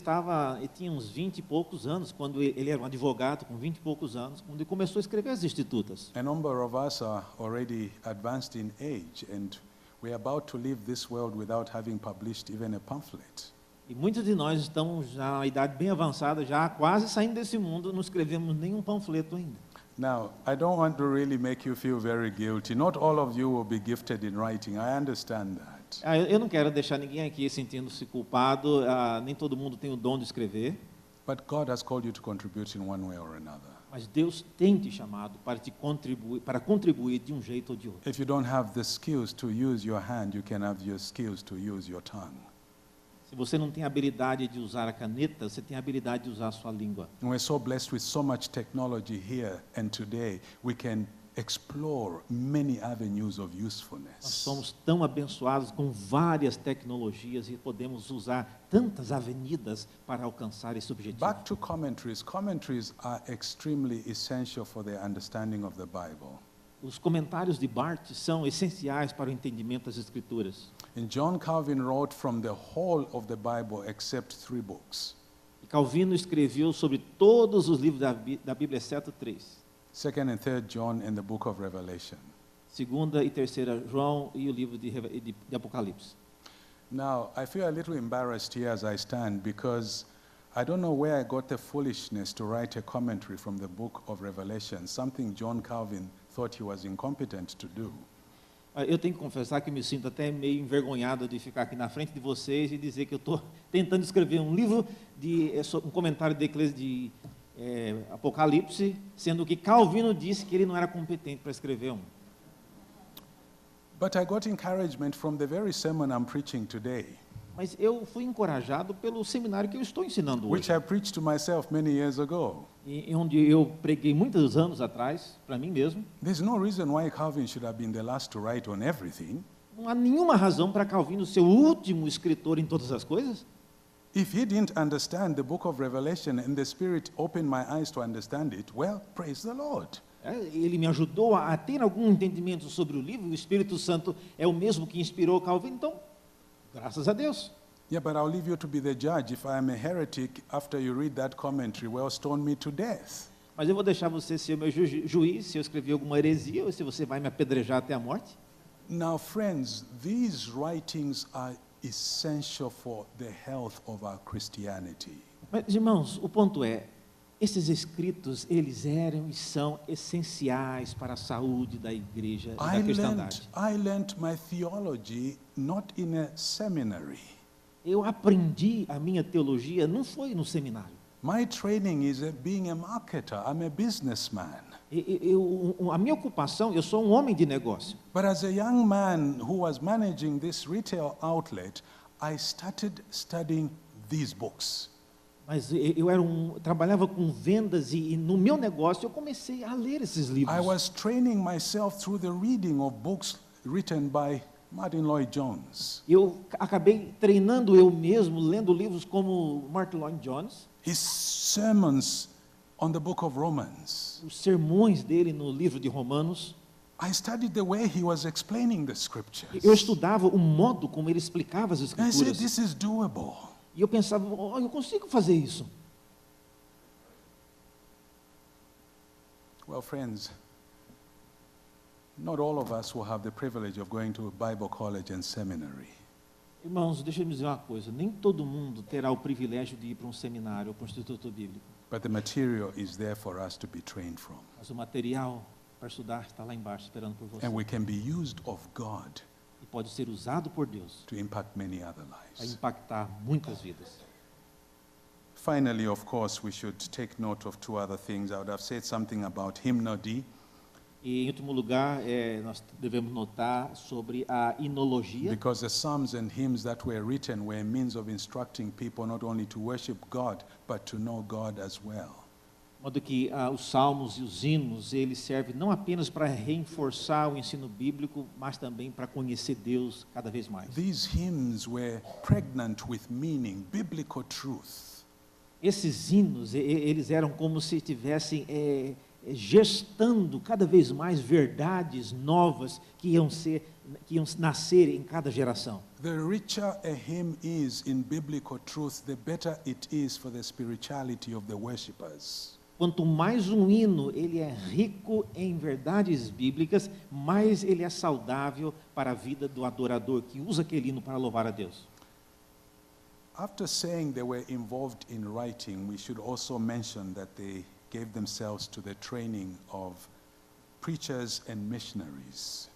tinha uns 20 e poucos anos, quando ele era um advogado com 20 e poucos anos, quando ele começou a escrever as institutas. A number of us are already advanced in age, and we are about to leave this world without having published even a pamphlet. E muitos de nós estamos já na idade bem avançada, já quase saindo desse mundo, não escrevemos nenhum panfleto ainda. Now, I don't want to really make you feel very guilty. Not all of you will be gifted in writing. I understand that. Eu não quero deixar ninguém aqui sentindo-se culpado, nem todo mundo tem o dom de escrever, But God has called you to contribute in one way or another. mas Deus tem te chamado para contribuir de um jeito ou de outro. If you don't have the skills to use your hand, you can have your skills to use your tongue. Se você não tem a habilidade de usar a caneta, você tem a habilidade de usar a sua língua. And we're so blessed with so much technology here, and today we can explore many avenues of Nós usefulness. somos tão abençoados com várias tecnologias e podemos usar tantas avenidas para alcançar esse objetivo. Back to commentaries. Commentaries are extremely essential for the understanding of the Bible. Os comentários de Barth são essenciais para o entendimento das Escrituras. And John Calvin wrote from the whole of the Bible except 3 books. E Calvino escreveu sobre todos os livros da Bíblia, exceto 3. 2nd and 3rd John and the book of Revelation. Segunda e terceira João e o livro de Apocalipse. Now, I feel a little embarrassed here as I stand because I don't know where I got the foolishness to write a commentary from the book of Revelation, something John Calvin thought he was incompetent to do. Eu tenho que confessar que me sinto até meio envergonhado de ficar aqui na frente de vocês e dizer que eu estou tentando escrever um livro, um comentário de Apocalipse, sendo que Calvino disse que ele não era competente para escrever um. But I got encouragement from the very sermon I'm preaching today, Mas eu fui encorajado pelo seminário que eu estou ensinando which hoje, I preached to myself many years ago. e onde eu preguei muitos anos atrás, para mim mesmo. There's no reason why Calvin should have been the last to write on everything. Não há nenhuma razão para Calvino ser o último escritor em todas as coisas. If he didn't understand the book of Revelation and the Spirit opened my eyes to understand it, well, praise the Lord. Ele me ajudou a ter algum entendimento sobre o livro, o Espírito Santo é o mesmo que inspirou Calvino, então, graças a Deus. Yeah, but I'll leave you to be the judge. If I am a heretic, after you read that commentary, well, stone me to death. Mas eu vou deixar você ser o meu juiz, se eu escrever alguma heresia, ou se você vai me apedrejar até a morte. Now, friends, these writings are essential for the health of our Christianity. Mas, irmãos, o ponto é, esses escritos, eles eram e são essenciais para a saúde da igreja e da cristandade. I learned my theology not in a seminary. Eu aprendi a minha teologia, não foi no seminário. My training is being a marketer. I'm a businessman. A minha ocupação, eu sou um homem de negócio. But as a young man who was managing this retail outlet, I started studying these books. Mas trabalhava com vendas e no meu negócio eu comecei a ler esses livros. I was training myself through the reading of books written by Martin Lloyd Jones. Eu acabei treinando eu mesmo, lendo livros como Martin Lloyd Jones, His sermons on the book of Romans. os sermões dele no livro de Romanos. I studied the way he was explaining the scriptures. Eu estudava o modo como ele explicava as And I said, escrituras. this is doable. E eu pensava, oh, eu consigo fazer isso. Well, friends, not all of us will have the privilege of going to a Bible college and seminary. Irmãos, deixa eu me dizer uma coisa. Nem todo mundo terá o privilégio de ir para um seminário ou para um instituto bíblico. But the material is there for us to be trained from. Mas o material para estudar está lá embaixo esperando por você. And we can be used of God E pode ser usado por Deus to impact many other para lives. impactar muitas vidas. Finally, of course, we should take note of two other things. I would have said something about hymnody. E, em último lugar, nós devemos notar sobre a inologia, Because the psalms and hymns that were written were a means of instructing people not only to worship God, but to know God as well. de modo que os salmos e os hinos, eles servem não apenas para reforçar o ensino bíblico, mas também para conhecer Deus cada vez mais. These hymns were pregnant with meaning, biblical truth. Esses hinos, eles eram como se estivessem gestando cada vez mais verdades novas que iam nascer em cada geração. The richer a hymn is in biblical truth, the better it is for the spirituality of the worshippers. Quanto mais um hino ele é rico em verdades bíblicas, mais ele é saudável para a vida do adorador que usa aquele hino para louvar a Deus. After saying they were involved in writing, we should also mention that they gave themselves to the training of preachers and missionaries.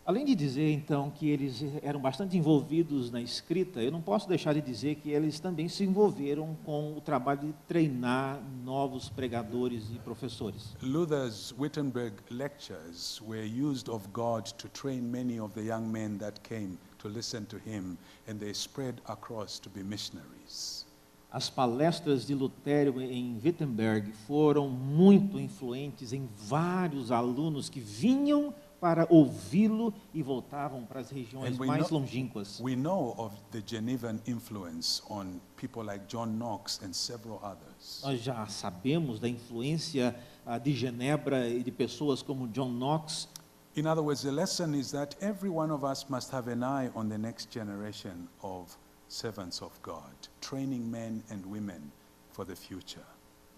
Além de dizer, então, que eles eram bastante envolvidos na escrita, eu não posso deixar de dizer que eles também se envolveram com o trabalho de treinar novos pregadores e professores. Luther's Wittenberg lectures were used of God to train many of the young men that came to listen to him, and they spread across to be missionaries. As palestras de Lutero em Wittenberg foram muito influentes em vários alunos que vinham para ouvi-lo e voltavam para as regiões mais longínquas. We know of the Genevan influence on people like John Knox and several others. Nós já sabemos da influência de Genebra e de pessoas como John Knox. In other words, the lesson is that every one of us must have an eye on the next generation of servants of God, training men and women for the future.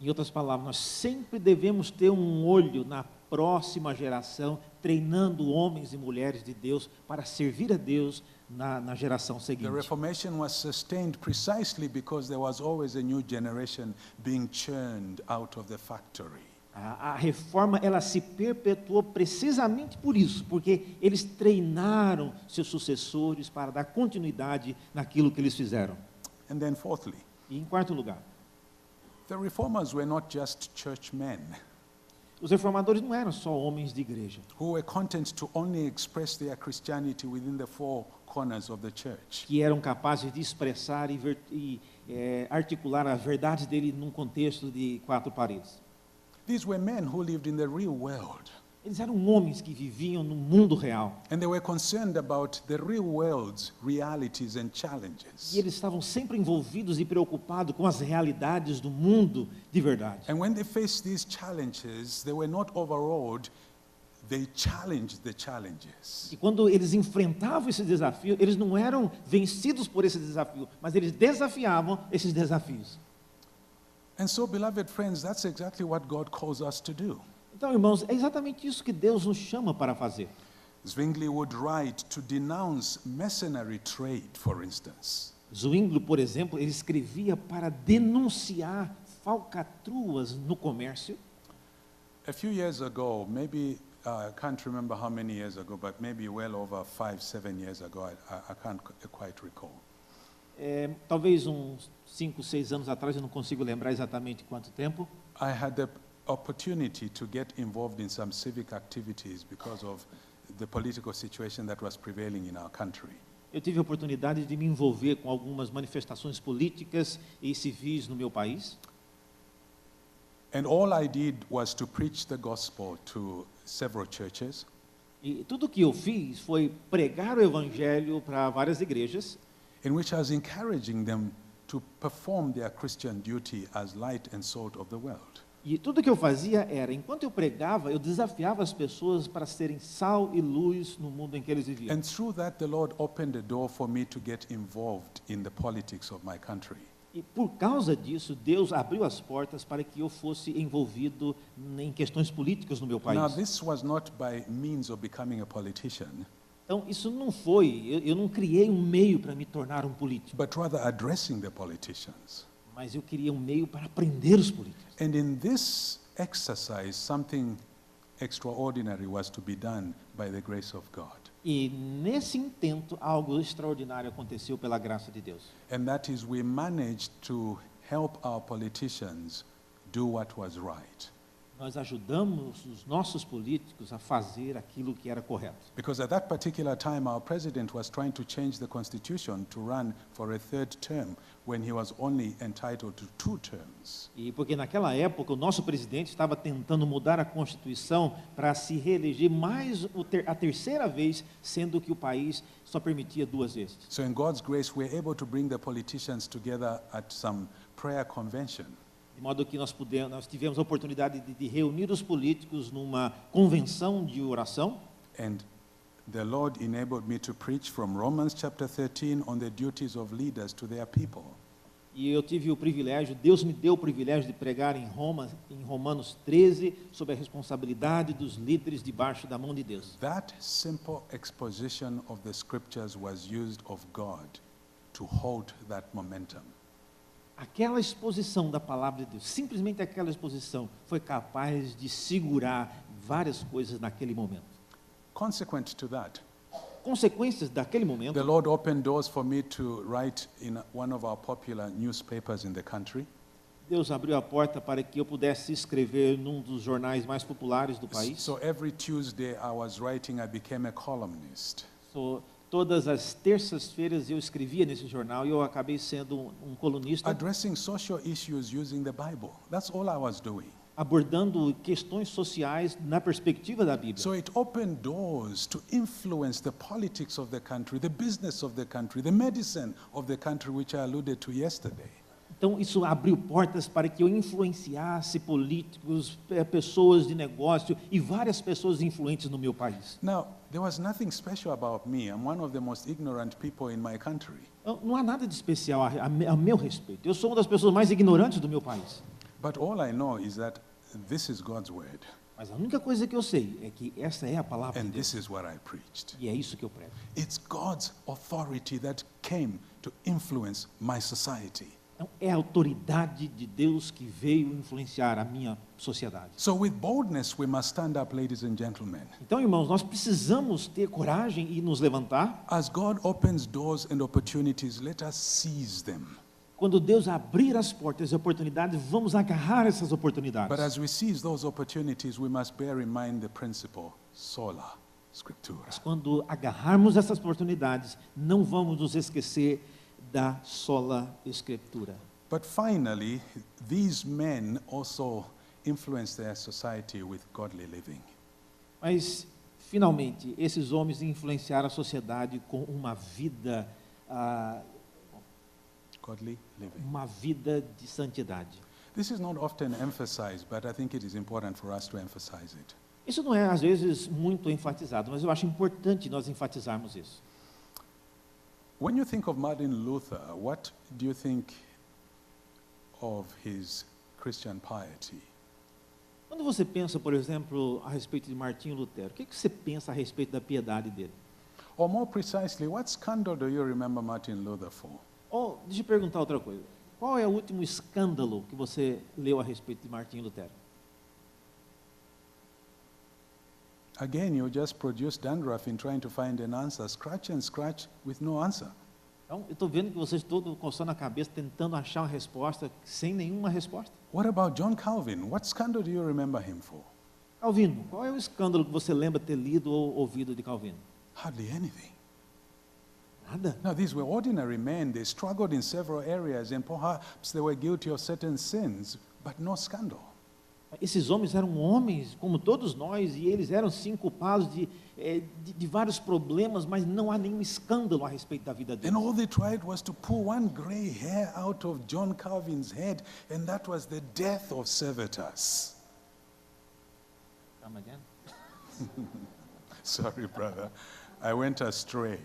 Em outras palavras, nós sempre devemos ter um olho na próxima geração, treinando homens e mulheres de Deus para servir a Deus na geração seguinte. The Reformation was sustained precisely because there was always a new generation being churned out of the factory. A reforma, ela se perpetuou precisamente por isso, porque eles treinaram seus sucessores para dar continuidade naquilo que eles fizeram. And then fourthly, E em quarto lugar, the reformers were not just churchmen os reformadores não eram só homens de igreja, who were content to only express their Christianity within the four corners of the church. que eram capazes de expressar e articular as verdades dele num contexto de quatro paredes. These were men who lived in the real world, Eles eram homens que viviam no mundo real. and they were concerned about the real world's realities and challenges. E eles estavam sempre envolvidos e preocupados com as realidades do mundo de verdade. And when they faced these challenges, they were not overawed, they challenged the challenges. E quando eles enfrentavam esse desafio, eles não eram vencidos por esse desafio, mas eles desafiavam esses desafios. And so, beloved friends, that's exactly what God calls us to do. Então, irmãos, é exatamente isso que Deus nos chama para fazer. Zwingli would write to denounce mercenary trade, for instance. Zwingli, por exemplo, ele escrevia para denunciar falcatruas no comércio. A few years ago, maybe, I can't remember how many years ago, but maybe well over 5, 7 years ago, I can't quite recall. Talvez uns 5, 6 anos atrás, eu não consigo lembrar exatamente quanto tempo, I had the opportunity to get involved in some civic activities because of the political situation that was prevailing in our country. eu tive a oportunidade de me envolver com algumas manifestações políticas e civis no meu país. And all I did was to preach the gospel to several churches. E tudo que eu fiz foi pregar o evangelho para várias igrejas, in which I was encouraging them to perform their Christian duty as light and salt of the world. e tudo que eu fazia era, enquanto eu pregava, eu desafiava as pessoas para serem sal e luz no mundo em que eles viviam. And through that, the Lord opened the door for me to get involved in the politics of my country. E por causa disso, Deus abriu as portas para que eu fosse envolvido em questões políticas no meu Now, país. this was not by means of becoming a politician, Então, isso não foi, eu não criei um meio para me tornar um político, but rather addressing the politicians. mas eu queria um meio para aprender os políticos. And in this exercise, something extraordinary was to be done by the grace of God. E nesse intento, algo extraordinário aconteceu pela graça de Deus. And that is, we managed to help our politicians do what was right. Nós ajudamos os nossos políticos a fazer aquilo que era correto. Because at that particular time, our president was trying to change the constitution to run for a third term when he was only entitled to 2 terms. E porque naquela época o nosso presidente estava tentando mudar a Constituição para se reeleger mais a terceira vez, sendo que o país só permitia 2 vezes. So in God's grace, we're able to bring the politicians together at some prayer convention. De modo que nós tivemos a oportunidade de reunir os políticos numa convenção de oração. And the Lord enabled me to preach from Romans chapter 13 on the duties of leaders to their people. E eu tive o privilégio, Deus me deu o privilégio de pregar em Romanos 13, sobre a responsabilidade dos líderes debaixo da mão de Deus. That simple exposition of the scriptures was used of God to hold that momentum. Aquela exposição da palavra de Deus, simplesmente aquela exposição, foi capaz de segurar várias coisas naquele momento. Consequent to that, Consequências daquele momento, the Lord opened doors for me to write in one of our popular newspapers in the country. Deus abriu a porta para que eu pudesse escrever num dos jornais mais populares do país. So every Tuesday I was writing, I became a columnist. Todas as terças-feiras eu escrevia nesse jornal e eu acabei sendo um colunista, Addressing social issues using the Bible. That's all I was doing. abordando questões sociais na perspectiva da Bíblia. So it opened doors to influence the politics of the country, the business of the country, the medicine of the country, which I alluded to yesterday. Então, isso abriu portas para que eu influenciasse políticos, pessoas de negócio e várias pessoas influentes no meu país. Now, there was nothing special about me. I'm one of the most ignorant people in my country. Não há nada de especial a meu respeito. Eu sou uma das pessoas mais ignorantes do meu país. But all I know is that this is God's word, Mas a única coisa que eu sei é que essa é a palavra de and Deus. this is what I preached. E é isso que eu prego. It's God's authority that came to influence my society. Então, é a autoridade de Deus que veio influenciar a minha sociedade. So with boldness, we must stand up, ladies and gentlemen. Então, irmãos, nós precisamos ter coragem e nos levantar. As God opens doors and opportunities, let us seize them. Quando Deus abrir as portas e oportunidades, vamos agarrar essas oportunidades. But as we seize those opportunities, we must bear in mind the principle, sola scriptura. Mas quando agarrarmos essas oportunidades, não vamos nos esquecer da sola escritura. But finally, these men also influence their society with godly living. Mas, finalmente, esses homens influenciaram a sociedade com uma vida, Godly living. uma vida de santidade. This is not often emphasized, but I think it is important for us to emphasize it. Isso não é, às vezes, muito enfatizado, mas eu acho importante nós enfatizarmos isso. When you think of Martin Luther, what do you think of his Christian piety? Quando você pensa, por exemplo, a respeito de Martinho Lutero, o que você pensa a respeito da piedade dele? Or more precisely, what scandal do you remember Martin Luther for? Ou, deixa eu perguntar outra coisa. Qual é o último escândalo que você leu a respeito de Martinho Lutero? Again, you just produce dandruff in trying to find an answer. Scratch and scratch with no answer. Então, eu estou vendo que vocês todos coçando a cabeça, tentando achar uma resposta, sem nenhuma resposta. What about John Calvin? What scandal do you remember him for? Calvino, qual é o escândalo que você lembra ter lido ou ouvido de Calvino? Hardly anything. Nada. Now, these were ordinary men. They struggled in several areas, and perhaps they were guilty of certain sins, but no scandal. Esses homens eram homens, como todos nós, e eles eram sim culpados de vários problemas, mas não há nenhum escândalo a respeito da vida deles. And all they tried was to pull one gray hair out of John Calvin's head, and that was the death of Servetus. Come again? Sorry, brother. I went astray.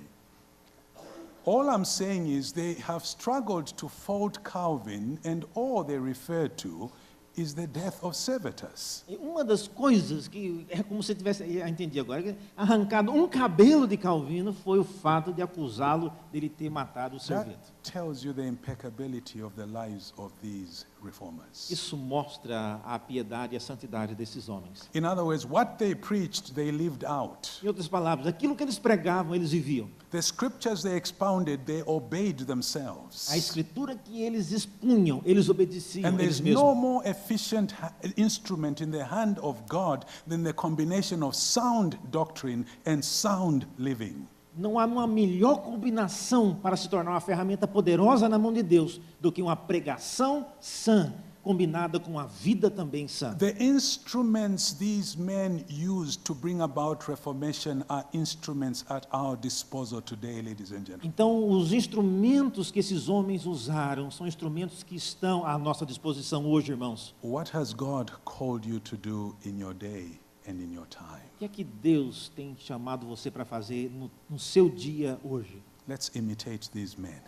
All I'm saying is they have struggled to fault Calvin, and all they refer to is the death of Servetus. E uma das coisas que é como se tivesse, entendi agora, que arrancado um cabelo de Calvino foi o fato de acusá-lo dele ter matado o That Serveto. tells you the impeccability of the lives of these reformers. Isso mostra a piedade e a santidade desses homens. In other words, what they preached, they lived out. Em outras palavras, aquilo que eles pregavam, eles viviam. The scriptures they expounded, they obeyed A themselves. escritura que eles expunham, eles obedeciam And eles there's mesmos. no more efficient instrument in the hand of God than the combination of sound doctrine and sound living. Não há uma melhor combinação para se tornar uma ferramenta poderosa na mão de Deus do que uma pregação sã, combinada com a vida também sã. The instruments these men used to bring about reformation are instruments at our disposal today, ladies and gentlemen. Então, os instrumentos que esses homens usaram são instrumentos que estão à nossa disposição hoje, irmãos. What has God called you to do in your day and in your time? O que é que Deus tem chamado você para fazer no seu dia hoje? Let's imitate these men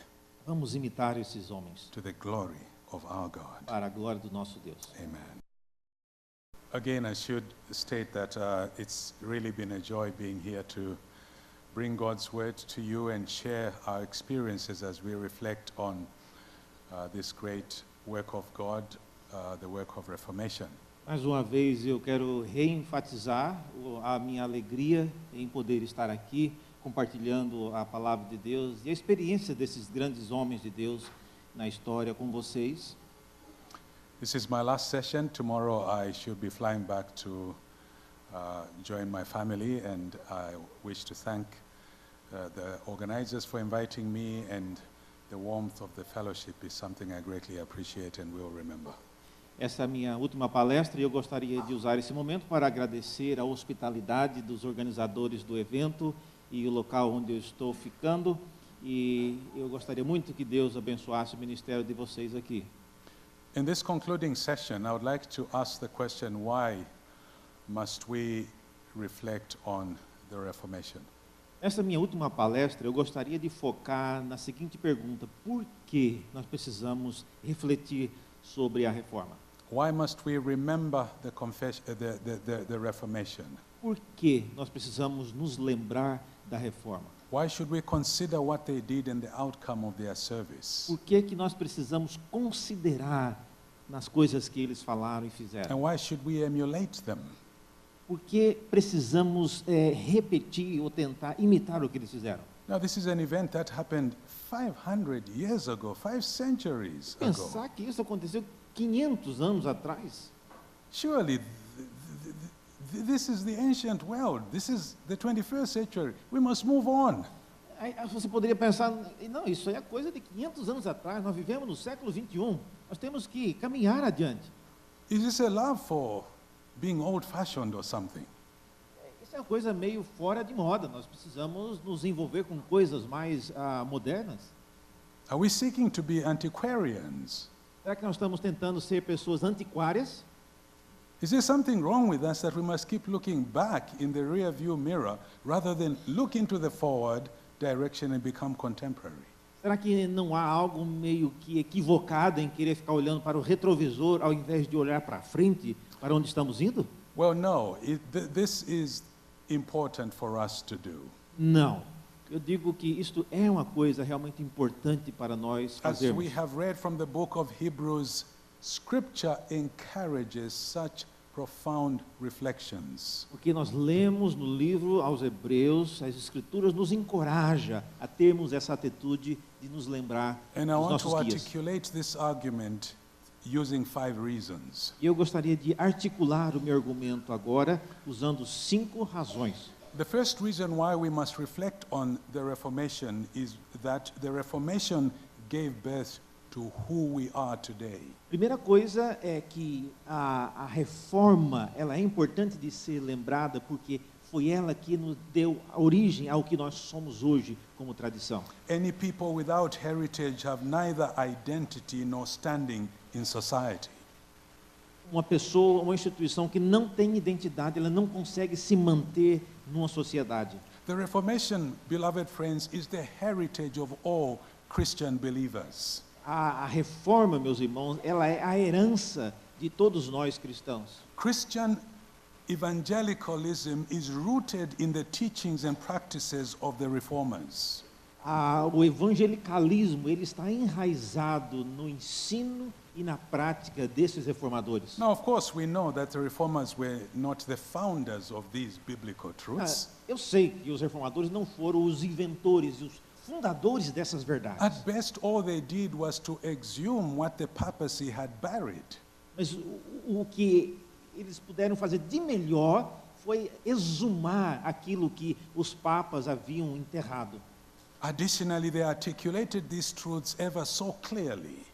Vamos imitar esses homens to the glory of our God. para a glória do nosso Deus. Amen. Again, I should state that it's really been a joy being here to bring God's word to you and share our experiences as we reflect on this great work of God, the work of reformation. Mais uma vez, eu quero reenfatizar a minha alegria em poder estar aqui, compartilhando a palavra de Deus e a experiência desses grandes homens de Deus na história com vocês. This is my last session. Tomorrow I should be flying back to join my family, and I wish to thank the organizers for inviting me, and the warmth of the fellowship is something I greatly appreciate and will remember. Essa é a minha última palestra e eu gostaria de usar esse momento para agradecer a hospitalidade dos organizadores do evento e o local onde eu estou ficando, e eu gostaria muito que Deus abençoasse o ministério de vocês aqui. In this concluding session, I would like to ask the question, why must we reflect on the Reformation? Essa minha última palestra, eu gostaria de focar na seguinte pergunta: por que nós precisamos refletir sobre a reforma? Why must we remember the Reformation? Por que nós precisamos nos lembrar da reforma? Why should we consider what they did and the outcome of their service? Por que nós precisamos considerar nas coisas que eles falaram e fizeram? And why should we emulate them? Por que precisamos repetir ou tentar imitar o que eles fizeram? Now, this is an event that happened 500 years ago, 5 centuries ago. Pensar que isso aconteceu 500 anos atrás. Surely, this is the ancient world. This is the 21st century. We must move on. Aí você poderia pensar, não, isso aí é coisa de 500 anos atrás, nós vivemos no século 21, nós temos que caminhar adiante. Is this a love for being old-fashioned or something? Isso é uma coisa meio fora de moda, nós precisamos nos envolver com coisas mais modernas. Are we seeking to be antiquarians? Será que nós estamos tentando ser pessoas antiquárias? Is there something wrong with us that we must keep looking back in the rear view mirror rather than look into the forward direction and become contemporary? Será que não há algo meio que equivocado em querer ficar olhando para o retrovisor ao invés de olhar para frente, para onde estamos indo? Well, no. This is important for us to do. Não. Eu digo que isto é uma coisa realmente importante para nós As fazermos. we have read from the book of Hebrews, Scripture encourages such profound reflections. Porque nós lemos no livro aos Hebreus, as Escrituras nos encoraja a termos essa atitude de nos lembrar And I dos want to nossos guias. articulate this argument using 5 reasons. E eu gostaria de articular o meu argumento agora usando 5 razões. The first reason why we must reflect on the Reformation is that the Reformation gave birth to who we are today. Primeira coisa é que a reforma, ela é importante de ser lembrada porque foi ela que nos deu a origem ao que nós somos hoje como tradição. Any people without heritage have neither identity nor standing in society. Uma pessoa, uma instituição que não tem identidade, ela não consegue se manter numa sociedade. The Reformation, beloved friends, is the heritage of all Christian believers. A reforma, meus irmãos, ela é a herança de todos nós cristãos. Christian evangelicalism is rooted in the teachings and practices of the reformers. O evangelicalismo, ele está enraizado no ensino e na prática desses reformadores. Now, of course, we know that the reformers were not the founders of these biblical truths. Eu sei que os reformadores não foram os inventores e os fundadores dessas verdades. At best, all they did was to exhume what the papacy had buried. Mas o que eles puderam fazer de melhor foi exumar aquilo que os papas haviam enterrado. Additionally, they articulated these truths ever so clearly.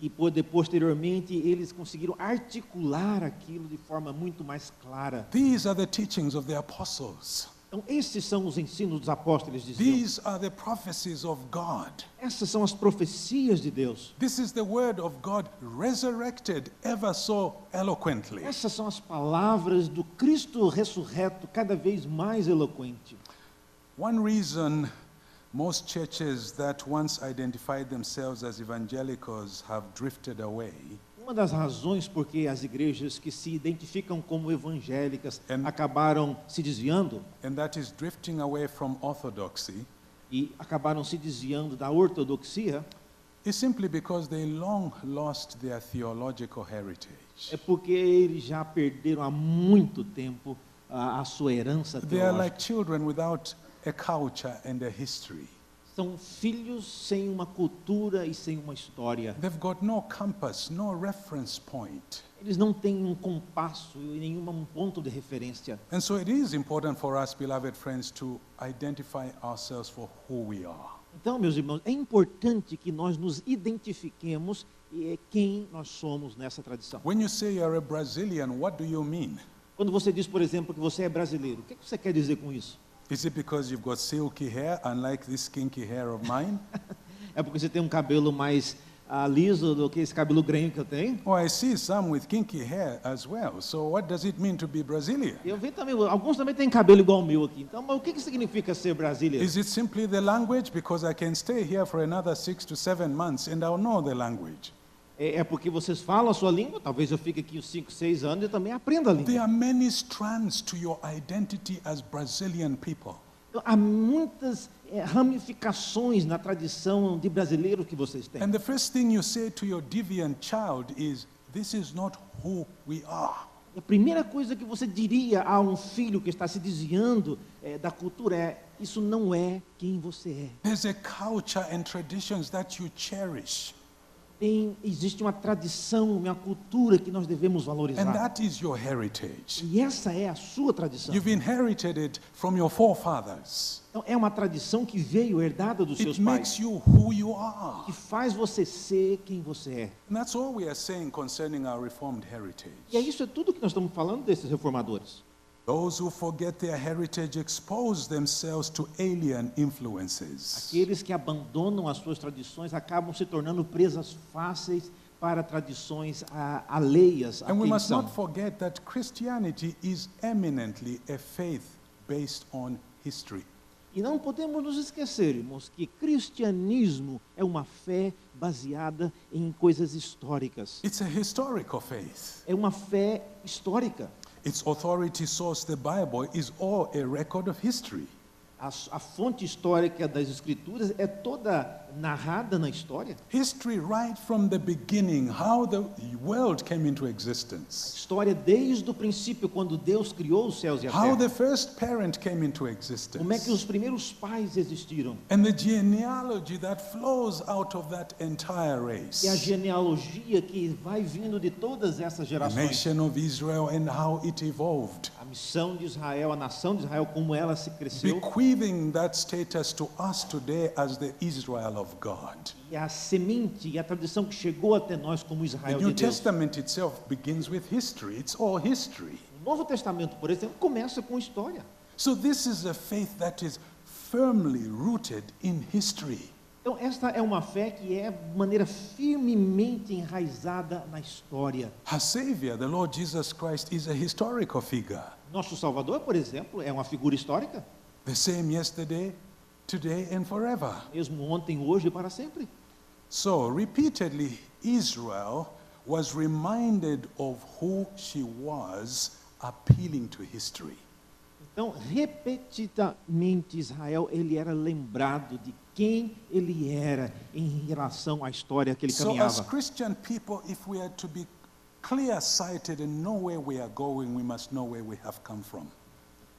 E posteriormente eles conseguiram articular aquilo de forma muito mais clara. These are the teachings of the apostles. Então esses são os ensinos dos apóstolos, diziam. These are the prophecies of God. Essas são as profecias de Deus. This is the word of God resurrected ever so eloquently. Essas são as palavras do Cristo ressurreto, cada vez mais eloquente. One reason most churches that once identified themselves as evangelicals have drifted away Uma das razões por que as igrejas que se identificam como evangélicas And- acabaram se desviando and that is drifting away from orthodoxy e acabaram se desviando da ortodoxia is simply because they long lost their theological heritage. é porque eles já perderam há muito tempo a sua herança They are teológica. like children without a culture and a history. São filhos sem uma cultura e sem uma história. They've got no compass, no reference point. Eles não têm um compasso e nenhum ponto de referência. And so it is important for us, beloved friends, to identify ourselves for who we are. Então, meus irmãos, é importante que nós nos identifiquemos e quem nós somos nessa tradição. When you say you're a Brazilian, what do you mean? Quando você diz, por exemplo, que você é brasileiro, o que você quer dizer com isso? Is it because you've got silky hair, unlike this kinky hair of mine? É porque você tem um cabelo mais liso do que esse cabelo grenho que eu tenho? Oh, I see some with kinky hair as well. So what does it mean to be Brazilian? Eu vi também, alguns também têm cabelo igual ao meu aqui. Então, mas o que significa ser brasileiro? Is it simply the language? Because I can stay here for another 6 to 7 months and I'll know the language. É porque vocês falam a sua língua, talvez eu fique aqui uns 5, 6 anos e também aprenda a There língua. are many strands to your identity as Brazilian people. Então, há muitas ramificações na tradição de brasileiro que vocês têm. And the first thing you say to your deviant child is, this is not who we are. A primeira coisa que você diria a um filho que está se desviando da cultura é: isso não é quem você é. There's a culture and traditions that you cherish. Existe uma tradição, uma cultura que nós devemos And valorizar. that is your heritage. E essa é a sua tradição. You've inherited it from your forefathers. Então, é uma tradição que veio herdada dos seus It makes pais, you who you are. que faz você ser quem você é. And that's all we are saying concerning our Reformed heritage. E é isso é tudo que nós estamos falando desses reformadores. Those who forget their heritage expose themselves to alien influences. Aqueles que abandonam as suas tradições acabam se tornando presas fáceis para tradições alheias a And we quem must são. not forget that Christianity is eminently a faith based on history. E não podemos nos esquecer, irmãos, que cristianismo é uma fé baseada em coisas históricas. It's a historical faith. É uma fé histórica. Its authority source, the Bible, is all a record of history. a fonte histórica das Escrituras é toda narrada na história. History right from the beginning, how the world came into A existence, história desde o princípio, quando Deus criou os céus e a how terra. the first parent came into Como é que existence, os primeiros pais existiram. and the genealogy that flows out of that entire E a race. genealogia que vai vindo de todas essas The gerações. nation of Israel and how it evolved, A missão de Israel, a nação de Israel, como ela se cresceu. bequeathing that status to us today as the Israel of God. E a semente e a tradição que chegou até nós como The Israel New de Deus. Testament itself begins with history. It's all history. O Novo Testamento, por exemplo, começa com história. So this is a faith that is firmly rooted in history. Então, esta é uma fé que é de maneira firmemente enraizada na história. Her Savior, the Lord Jesus Christ, is a historical figure. Nosso Salvador, por exemplo, é uma figura histórica, The same yesterday, today, and forever. mesmo ontem, hoje e para sempre. So, repeatedly, Israel was reminded of who she was, appealing to history. Então, repetidamente, Israel, ele era lembrado de quem ele era em relação à história que ele So, as caminhava. Christian people, if we are to be clear-sighted and know where we are going, we must know where we have come from.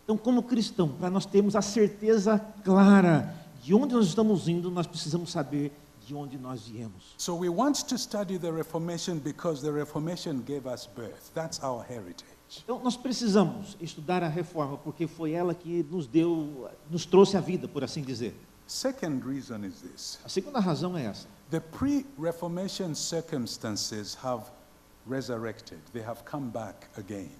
Então, como cristão, para nós termos a certeza clara de onde nós estamos indo, nós precisamos saber de onde nós viemos. So we want to study the Reformation because the Reformation gave us birth. That's our heritage. Então, nós precisamos estudar a reforma, porque foi ela que nos trouxe a vida, por assim dizer. Second reason is this. A segunda razão é essa. The pre-Reformation circumstances have resurrected. They have come back again.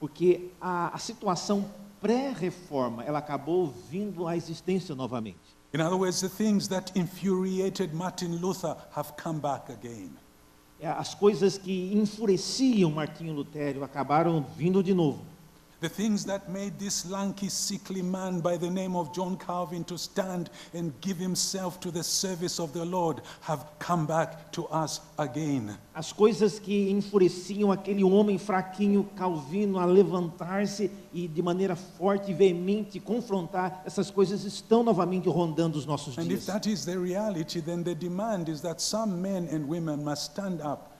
Porque a situação pré-reforma, ela acabou vindo à existência novamente. In other words, the things that infuriated Martin Luther have come back again. As coisas que enfureciam Martinho Lutero acabaram vindo de novo. The things that made this lanky, sickly man by the name of John Calvin to stand and give himself to the service of the Lord have come back to us again. As coisas que enfureciam aquele homem fraquinho Calvino a levantar-se e de maneira forte e veemente confrontar, essas coisas estão novamente rondando os nossos And if dias. that is the reality, then the demand is that some men and women must stand up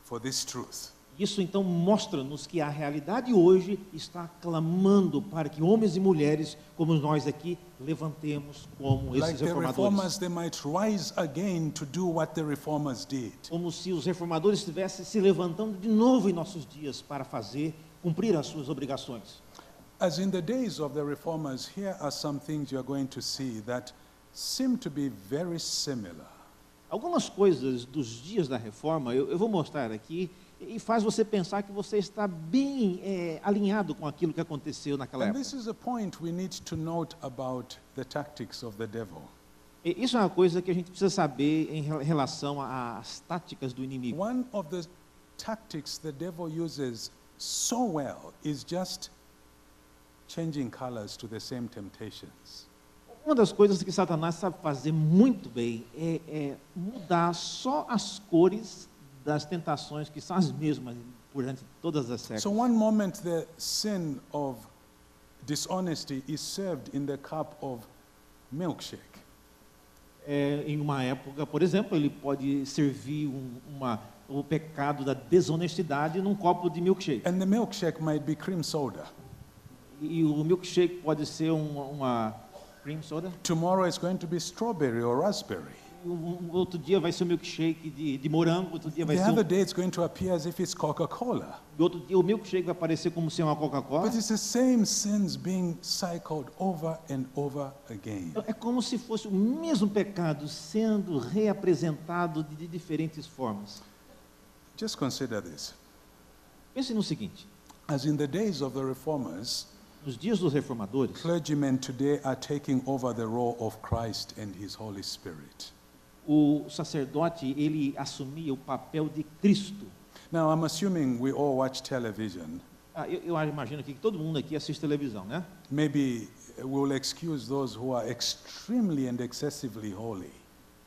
for this truth. Isso então mostra-nos que a realidade hoje está clamando para que homens e mulheres como nós aqui levantemos como Like esses the reformadores. reformers, they might rise again to do what the reformers did. Como se os reformadores estivessem se levantando de novo em nossos dias para cumprir as suas obrigações. As in the days of the reformers, here are some things you're going to see that seem to be very similar. Algumas coisas dos dias da reforma eu vou mostrar aqui e faz você pensar que você está bem alinhado com aquilo que aconteceu naquela And época. this is a point we need to note about the tactics of the devil. E isso é uma coisa que a gente precisa saber em relação às táticas do inimigo. One of the tactics the devil uses so well is just changing colors to the same temptations. Uma das coisas que Satanás sabe fazer muito bem é mudar só as cores das tentações que são as mesmas durante todas as séculos. So one moment the sin of dishonesty is served in the cup of milkshake. Em uma época, por exemplo, ele pode servir o pecado da desonestidade num copo de milkshake. And the milkshake might be cream soda. E o milkshake pode ser uma cream soda. Tomorrow it's going to be strawberry or raspberry. Outro dia vai ser um milkshake de morango, outro dia vai The ser other day it's going to appear as if it's Coca-Cola. outro dia o milkshake vai aparecer como se é uma Coca-Cola. But it's the same sins being cycled over and over again. É como se fosse o mesmo pecado sendo reapresentado de diferentes formas. Just consider this. Pense no seguinte: As in the days of the reformers, nos dias dos reformadores, clergymen today are taking over the role of Christ and His Holy Spirit. o sacerdote ele assumia o papel de Cristo. Now, I'm assuming we all watch television. Eu imagino que todo mundo aqui assiste televisão, né? Maybe we'll excuse those who are extremely and excessively holy.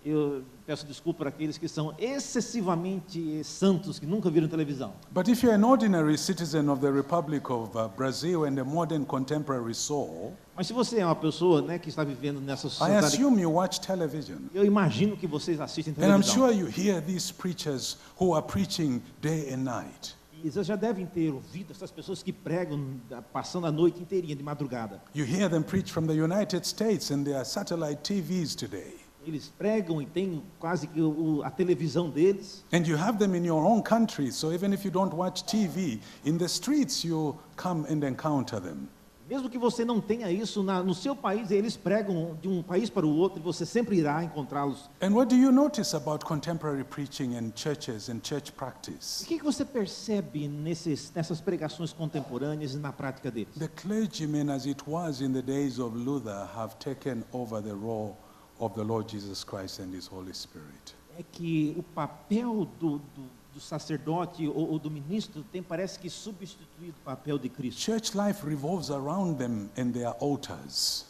Eu peço desculpa para aqueles que são excessivamente santos, que nunca viram televisão. But if you're an ordinary citizen of the Republic of Brazil and a modern contemporary soul, Mas se você é uma pessoa, né, que está vivendo nessa I sociedade, assume you watch television. eu imagino que vocês assistem And I'm televisão. sure you hear these preachers who are preaching day and night. E vocês já devem ter ouvido essas pessoas que pregam passando a noite inteirinha de madrugada. You hear them preach from the United States and their satellite TVs today. Eles pregam e têm quase que a televisão deles. And you have them in your own country, so even if you don't watch TV, in the streets you come and encounter them. Mesmo que você não tenha isso no seu país, eles pregam de um país para o outro e você sempre irá encontrá-los. And what do you notice about contemporary preaching and churches and church O practice? que você percebe nessas pregações contemporâneas e na prática deles? The clergymen, as it was in the days of Luther, have taken over the role of the Lord Jesus Christ and His Holy Spirit. É que o papel do sacerdote ou do ministro parece que substituído o papel de Cristo. Church life revolves around them and their altars.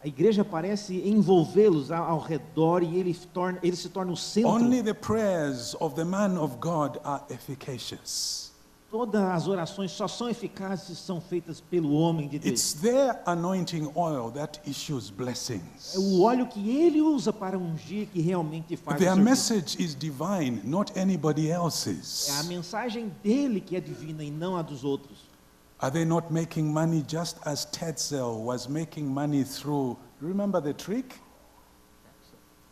A igreja parece envolvê-los ao redor e ele se torna o centro. Only the prayers of the man of God are efficacious. Todas as orações só são eficazes se são feitas pelo homem de Deus. It's their anointing oil that issues blessings. É o óleo que ele usa para ungir que realmente faz o Their serviço. message is divine, not anybody É a else's. mensagem dele que é divina e não a dos outros. Are they not making money just as Tetzel was making money through, remember the trick?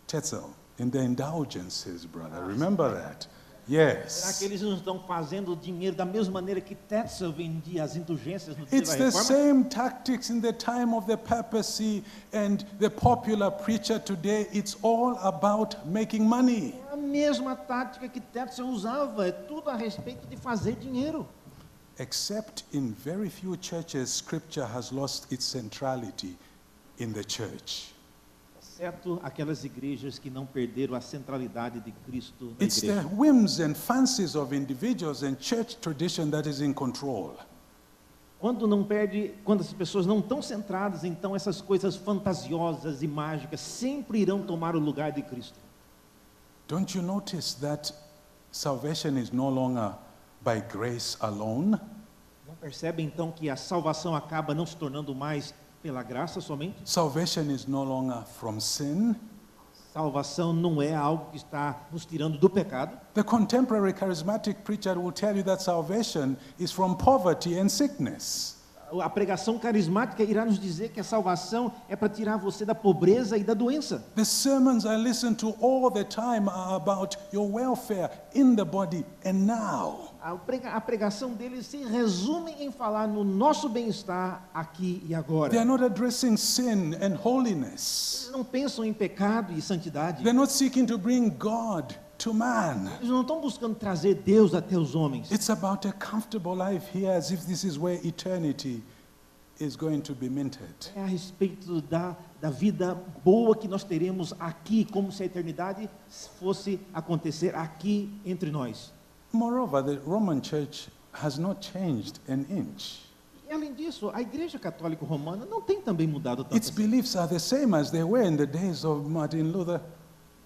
Tetzel, in the indulgences, brother. Remember that? Será Yes. que eles não estão fazendo dinheiro da mesma maneira que Tetzel vendia as indulgências no dia It's da the reforma? same tactics in the time of the papacy and the popular preacher today. It's all about making money. É a mesma tática que Tetzel usava, é tudo a respeito de fazer dinheiro. Except in very few churches, Scripture has lost its centrality in the church. Exceto aquelas igrejas que não perderam a centralidade de Cristo na It's the igreja. whims and fancies of individuals and church tradition that is in control. Quando as pessoas não estão centradas, então essas coisas fantasiosas e mágicas sempre irão tomar o lugar de Cristo. Don't you notice that salvation is no longer by grace alone? Não percebe então que a salvação acaba não se tornando mais pela graça somente? Salvation is no longer from sin. Salvação não é algo que está nos tirando do pecado. The contemporary charismatic preacher will tell you that salvation is from poverty and sickness. A pregação carismática irá nos dizer que a salvação é para tirar você da pobreza e da doença. The sermons I listen to all the time are about your welfare in the body and now. A pregação deles se resume em falar no nosso bem-estar aqui e They agora. are not addressing sin and holiness. Eles não pensam em pecado e santidade. They're not seeking to bring God to man. Eles não estão buscando trazer Deus até os homens. It's about a comfortable life here, as if this is where eternity is going to be minted. É a respeito da vida boa que nós teremos aqui, como se a eternidade fosse acontecer aqui entre nós. Moreover, the Roman Church has not changed an inch. E, além disso, a Igreja Católica Romana não tem também mudado tanto Its assim. beliefs are the same as they were in the days of Martin Luther.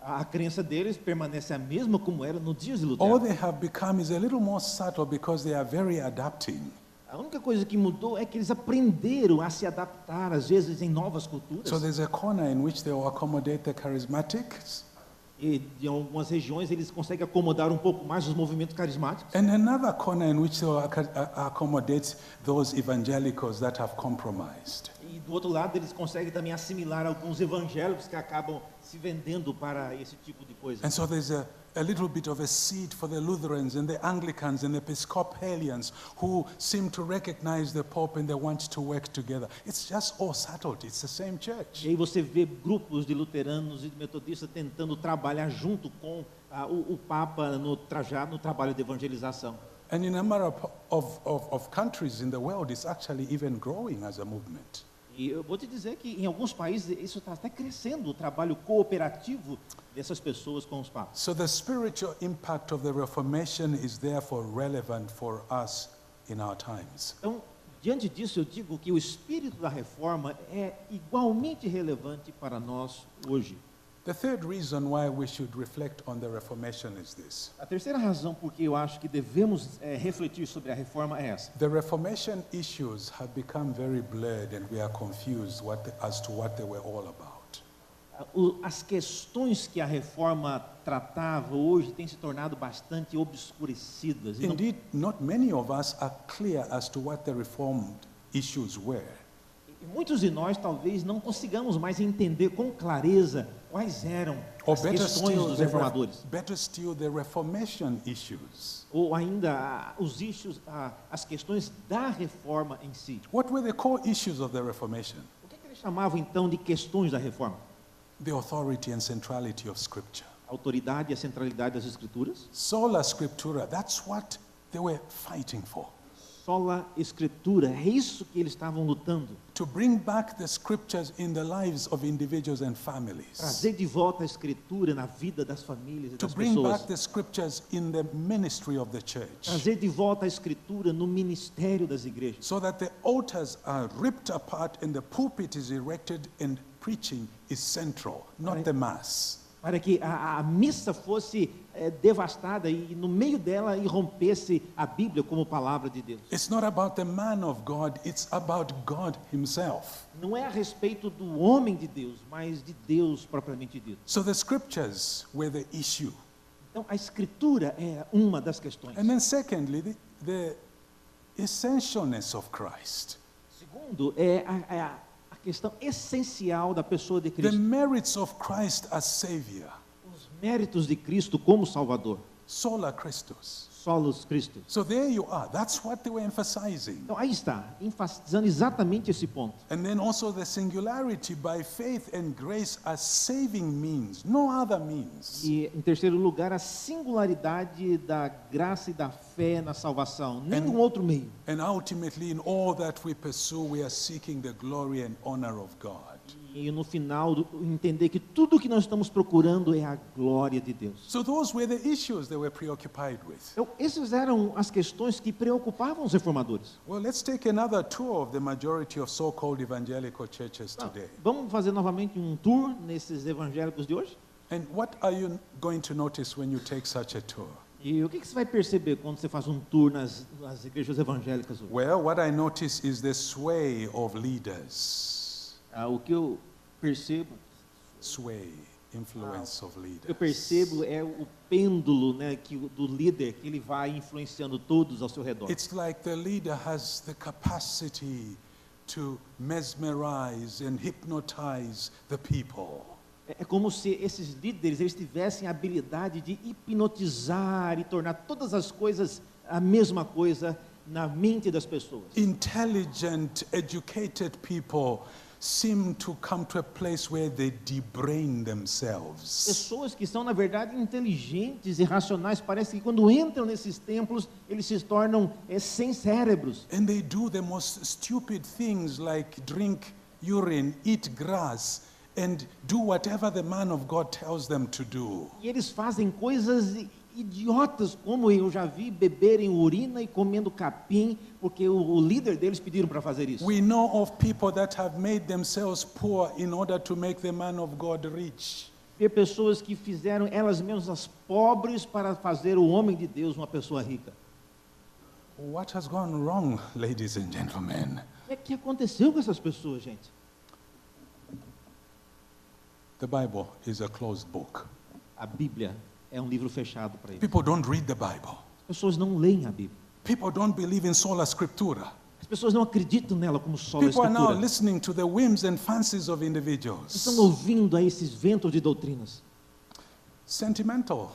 A crença deles permanece a mesma como era nos dias de All Lutero. they have become is a little more subtle because they are very adapting. A única coisa que mudou é que eles aprenderam a se adaptar, às vezes, em novas culturas. So there's a corner in which they will accommodate the charismatics, E em algumas regiões eles conseguem acomodar um pouco mais os movimentos carismáticos. and another corner in which they will accommodate those evangelicals that have compromised. E do outro lado eles conseguem também assimilar alguns evangélicos que acabam se vendendo para esse tipo de coisa. And so there's a little bit of a seed for the Lutherans and the Anglicans and the Episcopalians who seem to recognize the Pope and they want to work together. It's just all settled. It's the same church. E aí você vê grupos de luteranos e de metodistas tentando trabalhar junto com o Papa no trabalho de evangelização. And in a number of countries in the world, it's actually even growing as a movement. E eu vou te dizer que em alguns países isso está até crescendo, o trabalho cooperativo dessas pessoas com os papas. So the spiritual impact of the Reformation is therefore relevant for us in our times. Então, diante disso, eu digo que o espírito da reforma é igualmente relevante para nós hoje. The third reason why we should reflect on the Reformation is this. A terceira razão por que eu acho que devemos refletir sobre a reforma é essa. The Reformation issues have become very blurred and we are confused as to what they were all about. As questões que a reforma tratava hoje têm se tornado bastante obscurecidas. Indeed, not many of us are clear as to what the Reformed issues were. E muitos de nós talvez não consigamos mais entender com clareza quais eram Or as questões dos reformadores. better still, the Reformation issues. Ou ainda os issues, as questões da reforma em si. What were the core issues of the Reformation? O que eles chamavam então de questões da reforma? The authority and centrality of Scripture. A autoridade e a centralidade das escrituras. Sola Scriptura, that's what they were fighting for. Sola escritura, é isso que eles estavam lutando. To bring back the Scriptures in the lives of individuals and families. Trazer de volta a escritura na vida das famílias e To das bring pessoas. back the Scriptures in the ministry of the church. Trazer de volta a escritura no ministério das igrejas. So that the altars are ripped apart and the pulpit is erected and preaching is central, not the mass. Para que a missa fosse devastada e no meio dela irrompesse a Bíblia como palavra de Deus. It's not about the man of God, it's about God himself. Não é a respeito do homem de Deus, mas de Deus propriamente dito. So the Scriptures were the issue. Então, a escritura é uma das questões. And then secondly, the essentialness of Christ. Segundo, é a questão essencial da pessoa de The Cristo. merits of Christ as Savior. Os méritos de Cristo como Salvador. Sola Christus. Solos Cristo. So there you are. That's what they were emphasizing. Então, aí está, enfatizando exatamente esse ponto. And then also the singularity by faith and grace as saving means, no other means. E, em terceiro lugar, a singularidade da graça e da fé na salvação. Nenhum outro meio. And ultimately, in all that we pursue, we are seeking the glory and honor of God. E no final, entender que tudo que nós estamos procurando é a glória de Deus. So those were the issues they were preoccupied with. Então, essas eram as questões que preocupavam os reformadores. Well, let's take another tour of the majority of so-called evangelical churches today. Vamos fazer novamente um tour nesses evangélicos de hoje? And what are you going to notice when you take such a tour? E o que você vai perceber quando você faz um tour nas igrejas evangélicas hoje? Well, what I notice is the sway of leaders. O que eu percebo, Sway, influence of leaders. eu percebo é o pêndulo, né, do líder, que ele vai influenciando todos ao seu redor. It's like the leader has the capacity to mesmerize and hypnotize the people. É como se esses líderes eles tivessem a habilidade de hipnotizar e tornar todas as coisas a mesma coisa na mente das pessoas. Intelligent, educated people seem to come to a place where they debrain themselves. Pessoas que são, na verdade, inteligentes e racionais, parece que quando entram nesses templos, eles se tornam sem cérebros. And they do the most stupid things like drink urine, eat grass, and do whatever the man of God tells them to do. E eles fazem coisas idiotas, como eu já vi beberem urina e comendo capim, porque o líder deles pediram para fazer isso. We know of people that have made themselves poor in order to make the man of God rich. Ver pessoas que fizeram elas mesmas pobres para fazer o homem de Deus uma pessoa rica. What has gone wrong, ladies and gentlemen? O que aconteceu com essas pessoas, gente? The Bible is a closed book. A Bíblia é um livro fechado para eles. People don't read the Bible. As pessoas não leem a Bíblia. People don't believe in sola scriptura. As pessoas não acreditam nela como sola People are now escritura. listening to the whims and fancies of individuals. Estão ouvindo a esses ventos de doutrinas. Sentimental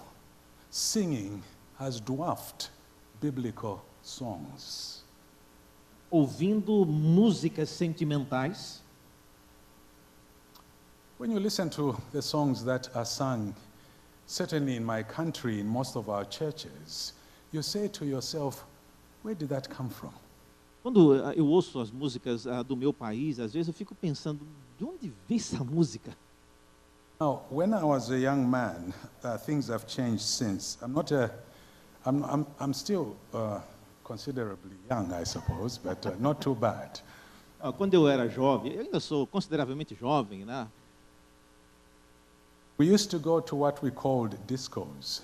singing has dwarfed biblical songs. Ouvindo músicas sentimentais. When you listen to the songs that are sung, certainly in my country, in most of our churches, you say to yourself, where did that come from? Quando eu ouço as músicas do meu país, às vezes eu fico pensando, de onde veio essa música? Now, when I was a young man, things have changed since. I'm still considerably young, I suppose, but not too bad. Quando eu era jovem, eu ainda sou consideravelmente jovem, né? We used to go to what we called discos.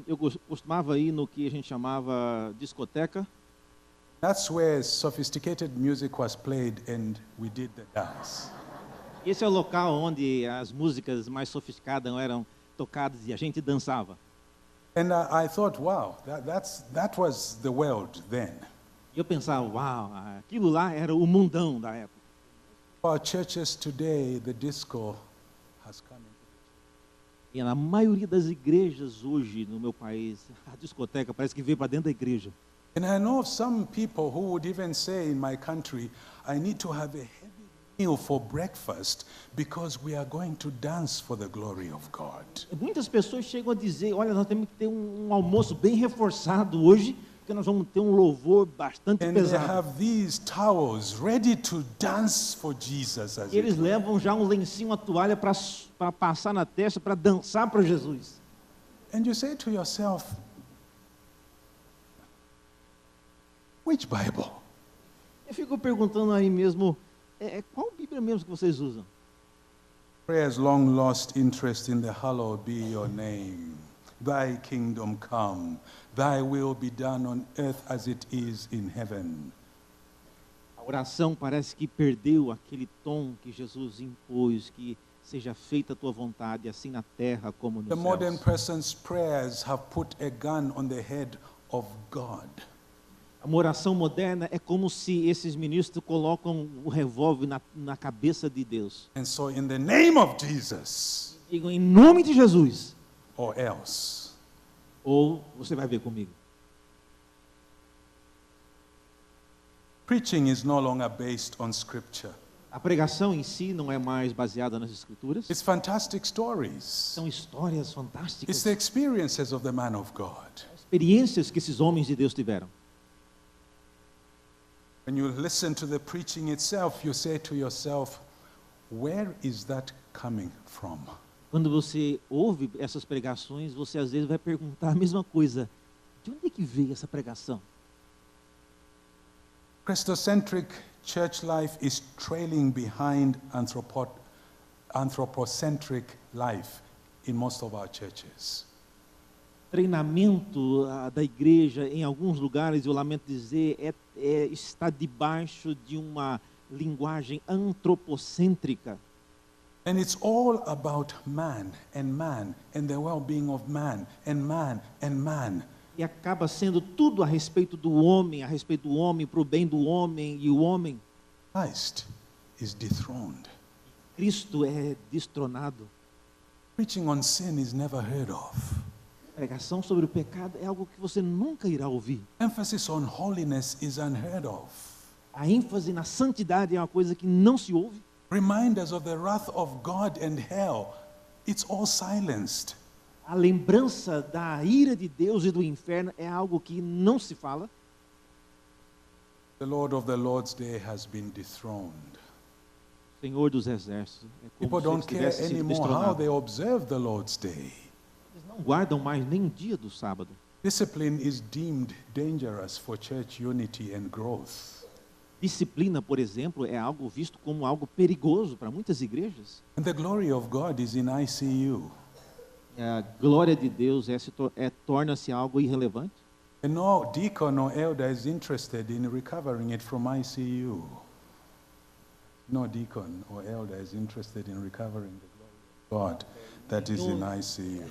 Eu costumava ir no que a gente chamava discoteca. That's where sophisticated music was played and we did the dance. Esse é o local onde as músicas mais sofisticadas eram tocadas e a gente dançava. And I thought, wow, that was the world then. E eu pensava, uau, aquilo lá era o mundão da época. Our churches today, the disco has come into E na maioria das igrejas hoje no meu país, a discoteca parece que veio para dentro da igreja. And I know of some people who would even say in my country, I need to have a heavy meal for breakfast because we are going to dance for the glory of God. Muitas pessoas chegam a dizer, olha, nós temos que ter um almoço bem reforçado hoje, porque nós vamos ter um louvor bastante And they pesado. have these towels ready to dance for Jesus. As E eles it were. levam já um lencinho, uma toalha para passar na testa, para dançar para Jesus. And you say to yourself, which Bible? Eu fico perguntando aí mesmo, qual Bíblia mesmo que vocês usam? Prayer's long lost interest in the hallowed be your name. Thy kingdom come. Thy will be done on earth as it is in heaven. A oração parece que perdeu aquele tom que Jesus impôs, que seja feita a tua vontade, assim na terra como nos The modern céus. person's prayers have put a gun on the head of God. Uma oração moderna é como se esses ministros colocam o revólver na cabeça de Deus. And so in the name of Jesus, Digam, em nome de Jesus, or else. ou você vai ver comigo. Preaching is no longer based on scripture. A pregação em si não é mais baseada nas escrituras. It's fantastic stories. São histórias It's fantásticas, the experiences of the man of God. experiências que esses homens de Deus tiveram. When you listen to the preaching itself, you say to yourself, where is that coming from? Quando você ouve essas pregações, você às vezes vai perguntar a mesma coisa. De onde é que veio essa pregação? Christocentric church life is trailing behind anthropocentric life in most of our churches. Treinamento da igreja, em alguns lugares, eu lamento dizer, está debaixo de uma linguagem antropocêntrica. And it's all about man and the well-being of man and man and man. E acaba sendo tudo a respeito do homem, para o bem do homem e o homem. Christ is dethroned. Cristo é destronado. Preaching on sin is never heard of. Pregação sobre o pecado é algo que você nunca irá ouvir. Emphasis on holiness is unheard of. A ênfase na santidade é uma coisa que não se ouve. Reminders of the wrath of God and hell, it's all silenced. A lembrança da ira de Deus e do inferno é algo que não se fala. The Lord of the Lord's Day has been dethroned. Senhor dos exércitos, é People como don't se ele care tivesse sido anymore how destronado. they observe the Lord's Day. Eles não guardam mais nem o dia do sábado. Discipline is deemed dangerous for church unity and growth. Disciplina, por exemplo, é algo visto como algo perigoso para muitas igrejas. And the glory of God is in ICU. A glória de Deus torna-se algo irrelevante. And no deacon or elder is interested in recovering it from ICU. No deacon or elder is interested in recovering the glory of God that is in ICU.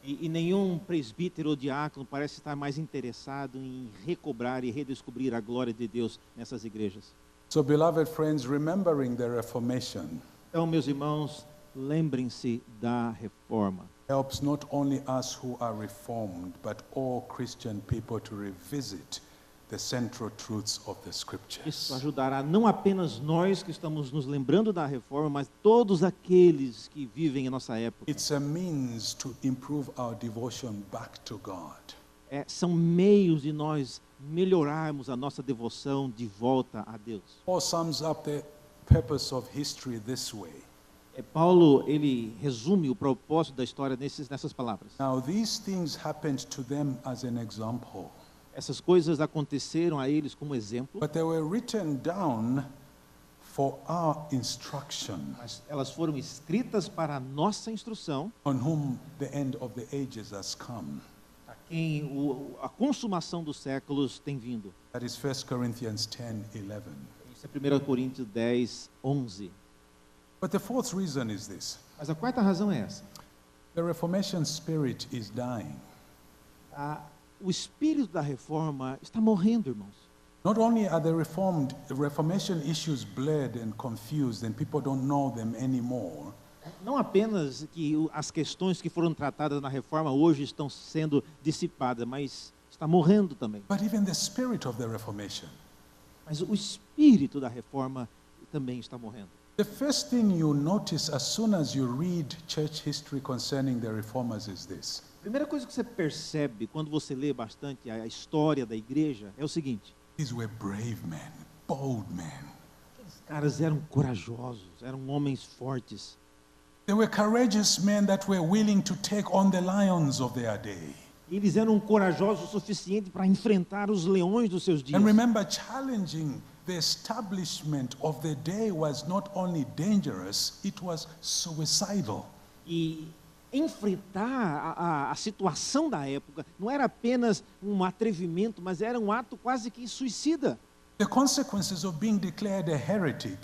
E nenhum presbítero ou diácono parece estar mais interessado em recobrar e redescobrir a glória de Deus nessas igrejas. So, beloved friends, remembering the Reformation Então, meus irmãos, lembrem-se da reforma. helps not only us who are reformed, but all Christian people to revisit the central truths of the Isso Scriptures. ajudará não apenas nós que estamos nos lembrando da reforma, mas todos aqueles que vivem em nossa época. It's a means to improve our devotion back to God. São meios de nós melhorarmos a nossa devoção de volta a Deus. Paul sums up the purpose of history this way. Paulo, ele resume o propósito da história nessas palavras. Now, these things happened to them as an example, Essas coisas aconteceram a eles como exemplo, but they were written down for our instruction, mas elas foram escritas para a nossa instrução, on whom the end of the ages has come. a quem a consumação dos séculos tem vindo. That is 1 Corinthians 10:11. Isso é 1 Coríntios 10, 11. But the fourth reason is this. Mas a quarta razão é essa. The Reformation spirit is dying. O espírito da reforma está morrendo, irmãos. Not only are the Reformation issues blurred and confused and people don't know them anymore, Não apenas que as questões que foram tratadas na reforma hoje estão sendo dissipadas, mas está morrendo também. but even the spirit of the Reformation. Mas o espírito da reforma também está morrendo. The first thing you notice as soon as you read church history concerning the reformers is this. A primeira coisa que você percebe quando você lê bastante a história da igreja é o seguinte: These were brave men, bold men. aqueles caras eram corajosos, eram homens fortes. They were courageous men that were willing to take on the lions of their day. Eles eram corajosos o suficiente para enfrentar os leões dos seus dias. And remember, challenging the establishment of the day was not only dangerous, it was suicidal. E enfrentar a situação da época não era apenas um atrevimento, mas era um ato quase que suicida. The consequences of being declared a heretic,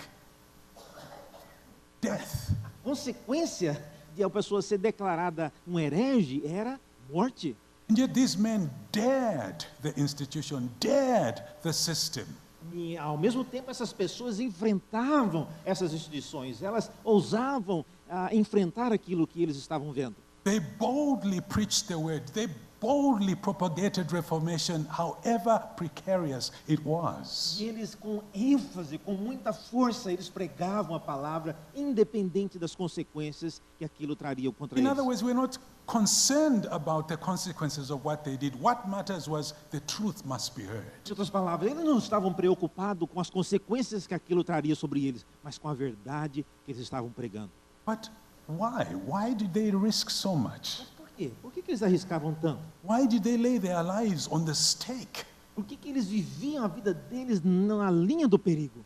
death. A consequência de a pessoa ser declarada um herege era morte. And yet these men dared the institution, dared the system. E, ao mesmo tempo, essas pessoas enfrentavam essas instituições, elas ousavam enfrentar aquilo que eles estavam vendo. They boldly preached the word. They boldly propagated reformation, however precarious it was. E eles, com ênfase, com muita força, eles pregavam a palavra, independente das consequências que aquilo traria contra In eles. other words, we're not concerned about the consequences of what they did. What matters was the truth must be heard. Em outras palavras, eles não estavam preocupados com as consequências que aquilo traria sobre eles, mas com a verdade que eles estavam pregando. But why? Why did they risk so much? Mas por quê? Por que eles arriscavam tanto? Why did they lay their lives on the stake? Por que eles viviam a vida deles na linha do perigo?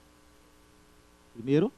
Primeiro,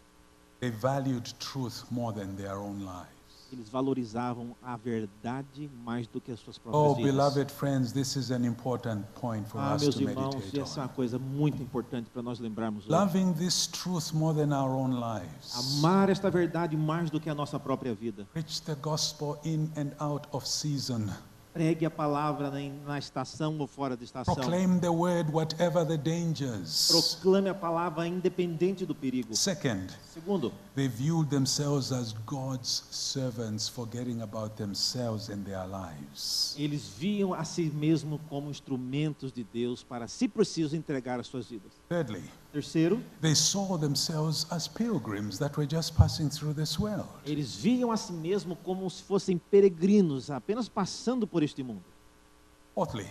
They valued truth more than their own lives. eles valorizavam a verdade mais do que as suas Oh, próprias vidas. beloved friends, this is an important point for us Meus to irmãos, meditate essa é on. uma coisa muito importante para nós lembrarmos hoje. Loving this truth more than our own lives. Amar esta verdade mais do que a nossa própria vida. Preach the gospel in and out of season. Pregue a palavra na estação ou fora da estação. Proclaim the word whatever the dangers. Proclame a palavra independente do perigo. Second, Segundo, they viewed themselves as God's servants, forgetting about themselves and their lives. eles viam a si mesmo como instrumentos de Deus para, se preciso, entregar as suas vidas. Thirdly, Terceiro, they saw themselves as pilgrims that were just passing through this world. eles viam a si mesmo como se fossem peregrinos, apenas passando por este mundo. Fourthly,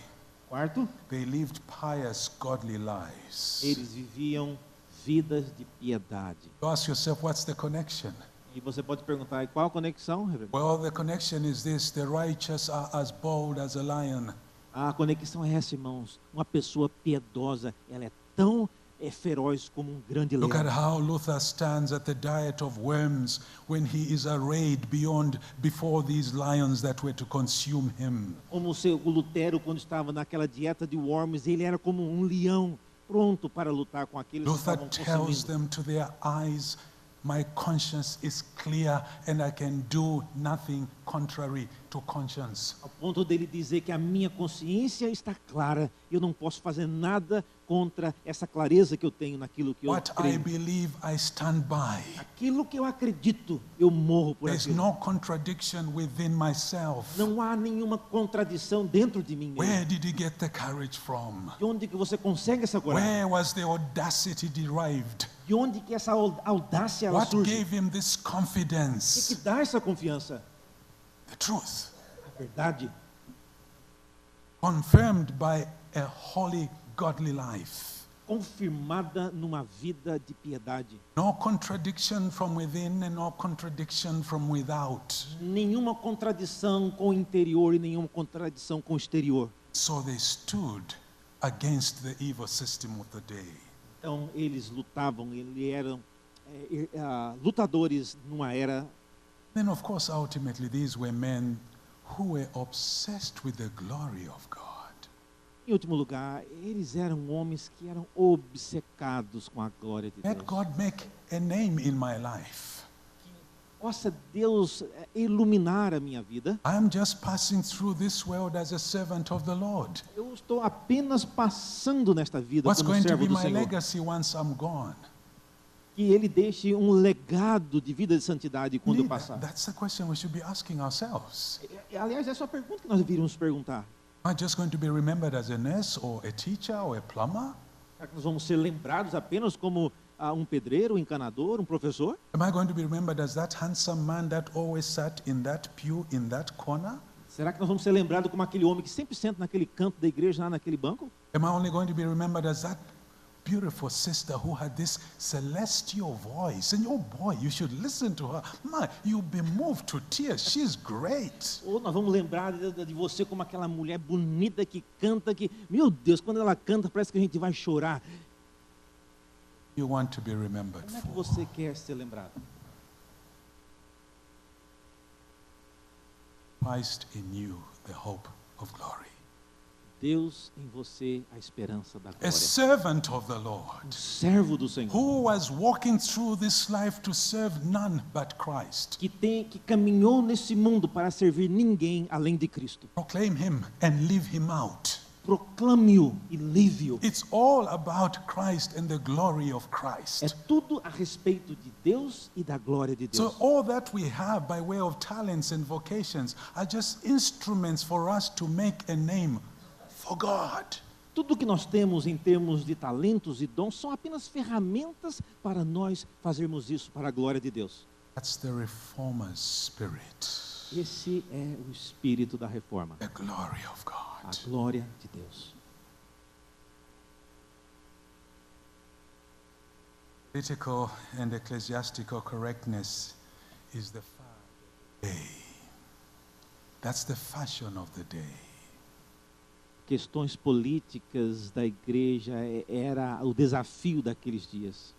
Quarto, they lived pious, godly lives. eles viviam vidas de piedade. You ask yourself, what's the connection? E você pode perguntar, qual a conexão, reverendo? Well, the connection is this: the righteous are as bold as a lion. A conexão é essa, irmãos. Uma pessoa piedosa, ela é tão feroz como um grande leão. Look at how Luther stands at the diet of worms when he is arrayed before these lions that were to consume him. Como o Lutero, quando estava naquela dieta de worms, ele era como um leão pronto para lutar com aqueles que Luther estavam tells consumindo. them to their eyes, my conscience is clear and I can do nothing contrary to conscience. Ao ponto dele dizer que a minha consciência está clara, eu não posso fazer nada contra essa clareza que eu tenho naquilo que eu What I creio. believe, I stand by. Aquilo que eu acredito, eu morro por There's aquilo. no contradiction within myself. Não há nenhuma contradição dentro de mim Where mesmo. did he get the courage from? De onde que você consegue essa coragem? Where was the audacity derived? De onde que essa audácia ela What surge? gave him this O que confidence? dá essa confiança? The truth, A verdade, confirmed by a holy, godly life. confirmada numa vida de piedade. No contradiction from within and no contradiction from without. Nenhuma contradição com o interior e nenhuma contradição com o exterior. So they stood against the evil system of the day. Então eles lutavam, eles eram lutadores numa era. Then, of course, ultimately, these were men who were obsessed with the glory of God. Em último lugar, eles eram homens que eram obcecados com a glória de Let Deus. God make a name in my life. Possa Deus iluminar a minha vida. I am just passing through this world as a servant of the Lord. Eu estou apenas passando nesta vida What's como going to servo be do my Senhor. legacy once I'm gone? Que Ele deixe um legado de vida de santidade quando eu Indeed, passar. that's the question we should be asking ourselves. Aliás, essa é a pergunta que nós deveríamos perguntar. Am I just going to be remembered as a nurse or a teacher or a plumber? Será que nós vamos ser lembrados apenas como um pedreiro, um encanador, um professor? Am I going to be remembered as that handsome man that always sat in that pew in that corner? Será que nós vamos ser lembrados como aquele homem que sempre senta naquele canto da igreja, lá naquele banco? Am I only going to be remembered as that beautiful sister who had this celestial voice? And oh boy, you should listen to her. Man, you'll be moved to tears. She's great. Ou nós vamos lembrar de você como aquela mulher bonita que canta, que, meu Deus, quando ela canta parece que a gente vai chorar. You want to be remembered Como é que for? você quer ser lembrado? Christ in you, the hope of glory. Deus em você, a esperança da A glória. servant of the Lord Servo do Senhor, who was walking through this life to serve none but Christ. que caminhou nesse mundo para servir ninguém além de Cristo. Proclaim him and leave him out. Proclame-o e live-o. It's all about Christ and the glory of É Christ. tudo a respeito de Deus e da glória de So Deus. all that we have by way of talents and vocations are just instruments for us to make a name for God. Tudo que nós temos em termos de talentos e dons são apenas ferramentas para nós fazermos isso para a glória de Deus. That's the reformer's spirit, Esse é o espírito da reforma, the glory of God. a glória de Deus. Political and ecclesiastical correctness is the day. That's the fashion of the day. Questões políticas da igreja era o desafio daqueles dias.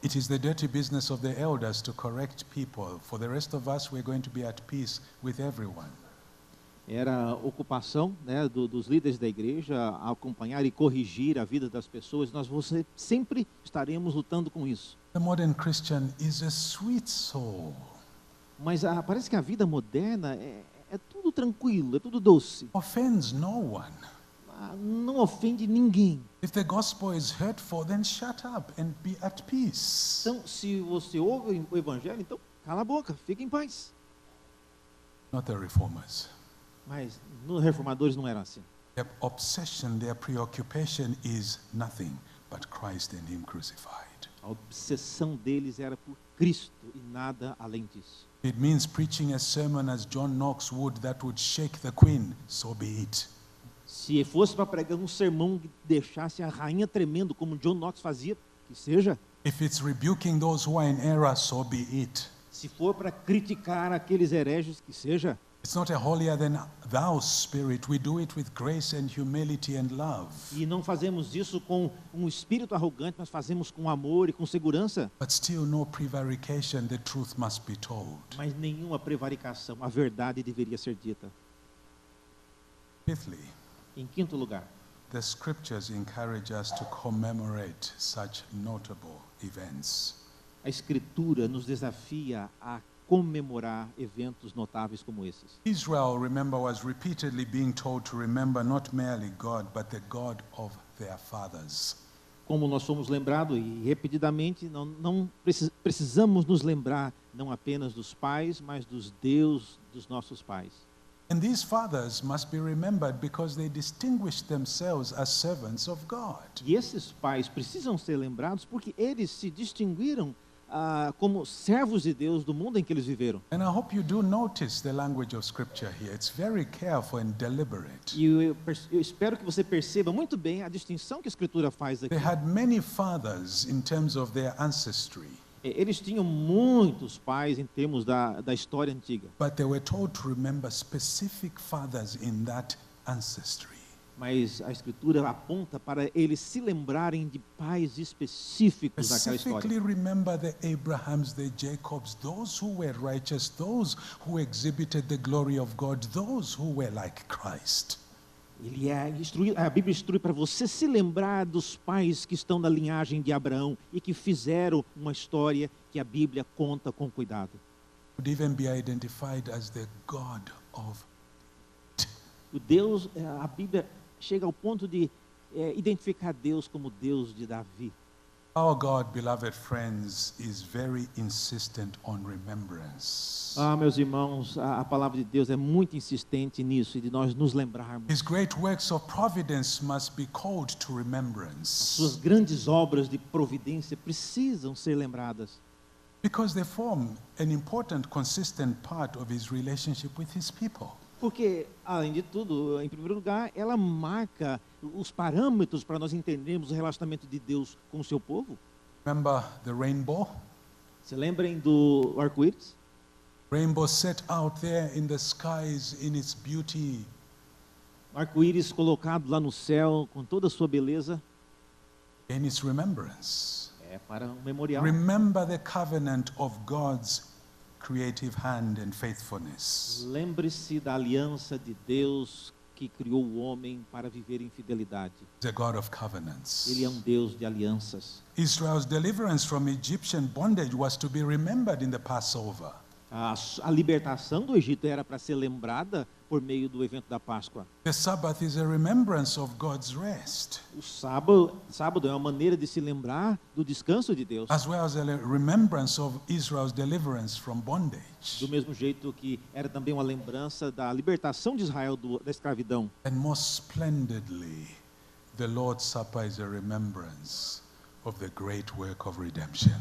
It is the dirty business of the elders to correct people. For the rest of us, we're going to be at peace with everyone. Era a ocupação, né, dos líderes da igreja acompanhar e corrigir a vida das pessoas. Você sempre estaremos lutando com isso. The modern Christian is a sweet soul. Mas parece que a vida moderna é tudo tranquilo, é tudo doce. Offends no one. Não ofende ninguém. If the gospel is hurtful, then shut up and be at peace. Então, se você ouve o evangelho, então cala a boca, fica em paz. Not the reformers. Mas nos reformadores não era assim. Their obsession, their preoccupation is nothing but Christ and Him crucified. A obsessão deles era por Cristo e nada além disso. It means preaching a sermon as John Knox would that would shake the queen, so be it. Se fosse para pregar um sermão que deixasse a rainha tremendo, como John Knox fazia, que seja. If it's rebuking those who are in error, so be it. Se for para criticar aqueles hereges, que seja. It's not a holier than thou spirit. We do it with grace and humility and love. E não fazemos isso com um espírito arrogante, nós fazemos com amor e com segurança. But still no prevarication, the truth must be told. Mas nenhuma prevaricação, a verdade deveria ser dita. Fifthly, Em quinto lugar, the scriptures encourage us to commemorate such notable events. a Escritura nos desafia a comemorar eventos notáveis como esses. Israel, remember, was repeatedly being told to remember not merely God, but the God of their fathers. Como nós somos lembrados, e repetidamente, não precisamos nos lembrar não apenas dos pais, mas dos Deus dos nossos pais. And these fathers must be remembered because they distinguished themselves as servants of God. E esses pais precisam ser lembrados porque eles se distinguiram como servos de Deus do mundo em que eles viveram. And I hope you do notice the language of Scripture here. It's very careful and deliberate. E eu espero que você perceba muito bem a distinção que a Escritura faz aqui. They had many fathers in terms of their ancestry, Eles tinham muitos pais em termos da história antiga, but they were told to remember specific fathers in that ancestry. mas a Escritura aponta para eles se lembrarem de pais específicos naquela Specifically história. remember the Abrahams, the Jacobs, those who were righteous, those who exhibited the glory of God, those who were like Christ. A Bíblia instrui para você se lembrar dos pais que estão da linhagem de Abraão e que fizeram uma história que a Bíblia conta com cuidado. Would even be identified as the God of. A Bíblia chega ao ponto de identificar Deus como Deus de Davi. Our God, beloved friends, is very insistent on remembrance. Meus irmãos, a palavra de Deus é muito insistente nisso e de nós nos lembrarmos. His great works of providence must be called to remembrance. Suas grandes obras de providência precisam ser lembradas. Because they form an important, consistent part of his relationship with his people. Porque, além de tudo, em primeiro lugar, ela marca os parâmetros para nós entendermos o relacionamento de Deus com o seu povo. Remember the rainbow? Se lembrem do arco-íris? Rainbow set out there in the skies in its beauty. O arco-íris colocado lá no céu com toda a sua beleza. In its remembrance. É para um memorial. Remember the covenant of God's creative hand and faithfulness. Lembre-se da aliança de Deus que criou o homem para viver em fidelidade. The God of covenants. Ele é um Deus de alianças. Israel's deliverance from Egyptian bondage was to be remembered in the Passover. A libertação do Egito era para ser lembrada por meio do evento da Páscoa. The Sabbath is a remembrance of God's rest. O sábado é uma maneira de se lembrar do descanso de Deus. As well as a remembrance of Israel's deliverance from bondage. Do mesmo jeito que era também uma lembrança da libertação de Israel da escravidão. And most splendidly, the Lord's Supper is a remembrance of the great work of redemption.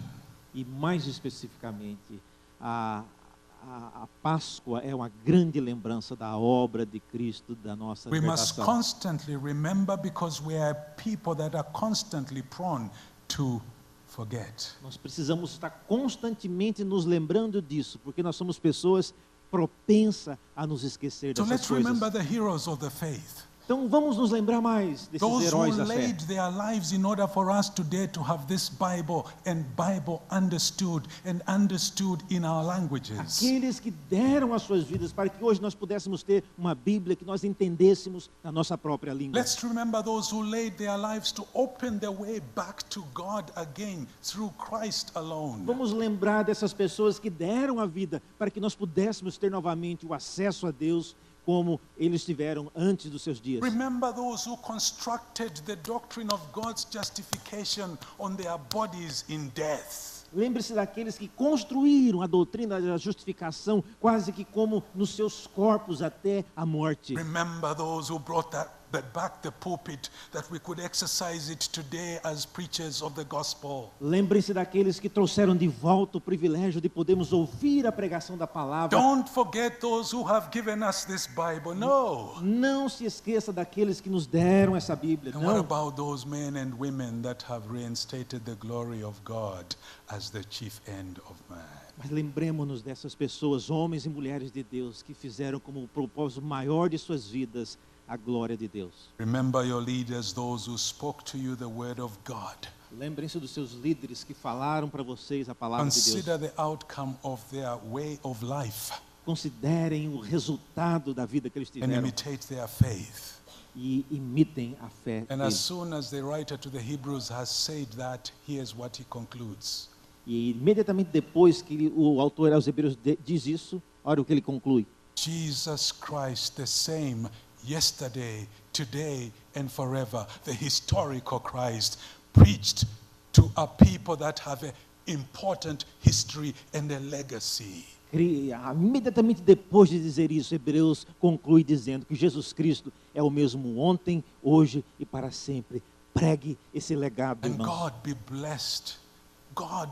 E mais especificamente, a Páscoa é uma grande lembrança da obra de Cristo, da nossa We must libertação. constantly remember because we are people that are constantly prone to forget. Nós precisamos estar constantemente nos lembrando disso, porque nós somos pessoas propensas a nos esquecer So dessas let's coisas. remember the heroes of the faith. Então vamos nos lembrar mais desses Those who heróis da fé. laid their lives in order for us today to have this Bible and Bible understood and understood in our languages. Aqueles que deram as suas vidas para que hoje nós pudéssemos ter uma Bíblia que nós entendêssemos na nossa própria língua. Let's remember those who laid their lives to open the way back to God again through Christ alone. Vamos lembrar dessas pessoas que deram a vida para que nós pudéssemos ter novamente o acesso a Deus como eles tiveram antes dos seus dias. Remember those who constructed the doctrine of God's justification on their bodies in death. Lembre-se daqueles que construíram a doutrina da justificação quase que como nos seus corpos até a morte. Remember those who brought that back the pulpit that we could exercise it today as preachers of the gospel. Lembrem-se daqueles que trouxeram de volta o privilégio de podermos ouvir a pregação da palavra. Don't forget those who have given us this Bible. No. Não se esqueça daqueles que nos deram essa Bíblia. And what Não. about those men and women that have reinstated the glory of God as the chief end of man? Mas lembremos-nos dessas pessoas, homens e mulheres de Deus, que fizeram como o propósito maior de suas vidas a glória de Deus. Remember your leaders, those who spoke to you the word of God. Lembrem-se dos seus líderes que falaram para vocês a palavra de Deus. Consider the outcome of their way of life Considerem o resultado da vida que eles and tiveram imitate their faith. e imitem a fé And as deles. soon as the writer to the Hebrews has said that, here's what he concludes. E imediatamente depois que o autor aos Hebreus diz isso, olha o que ele conclui. Jesus Christ, the same yesterday, today, and forever, the historical Christ, preached to a people that have an important history and a legacy. Imediatamente depois de dizer isso, Hebreus conclui dizendo que Jesus Cristo é o mesmo ontem, hoje e para sempre. Pregue esse legado, And irmãos. God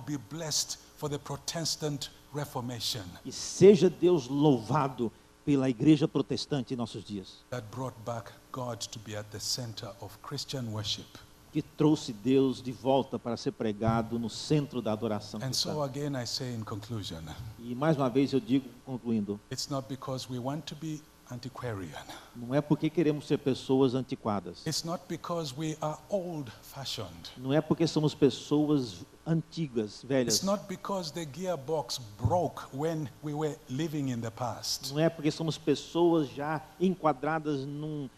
be blessed for the Protestant Reformation E seja Deus louvado pela igreja protestante em nossos dias, that brought back God to be at the center of Christian worship. que trouxe Deus de volta para ser pregado no centro da adoração And cristã. so again I say in conclusion, E mais uma vez eu digo, concluindo, it's not because we want to be antiquarian. Não é porque queremos ser pessoas antiquadas. It's not because we are old-fashioned. Não é porque somos pessoas antigas, velhas. It's not because the gearbox broke when we were living in the past. Não é porque somos pessoas já enquadradas num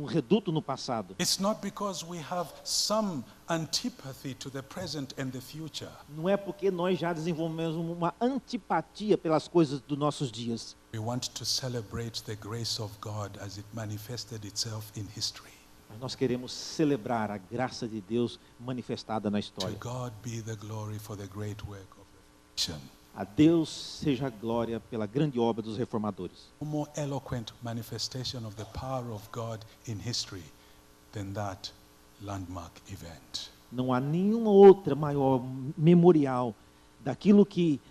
reduto no passado. It's not because we have some antipathy to the present and the future. Não é porque nós já desenvolvemos uma antipatia pelas coisas dos nossos dias. We want to celebrate the grace of God as it manifested itself in history. Mas nós queremos celebrar a graça de Deus manifestada na To história. God be the glory for the great work of reformation. A Deus seja a glória pela grande obra dos reformadores. No more eloquent manifestation of the power of God in history than that landmark event. Não há nenhuma outra maior memorial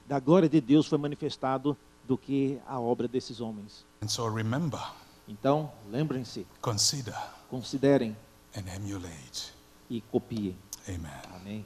da glória de Deus foi manifestado do que a obra desses homens. And so remember, Então, lembrem-se, consider, considerem and emulate. e copiem. Amen. Amém.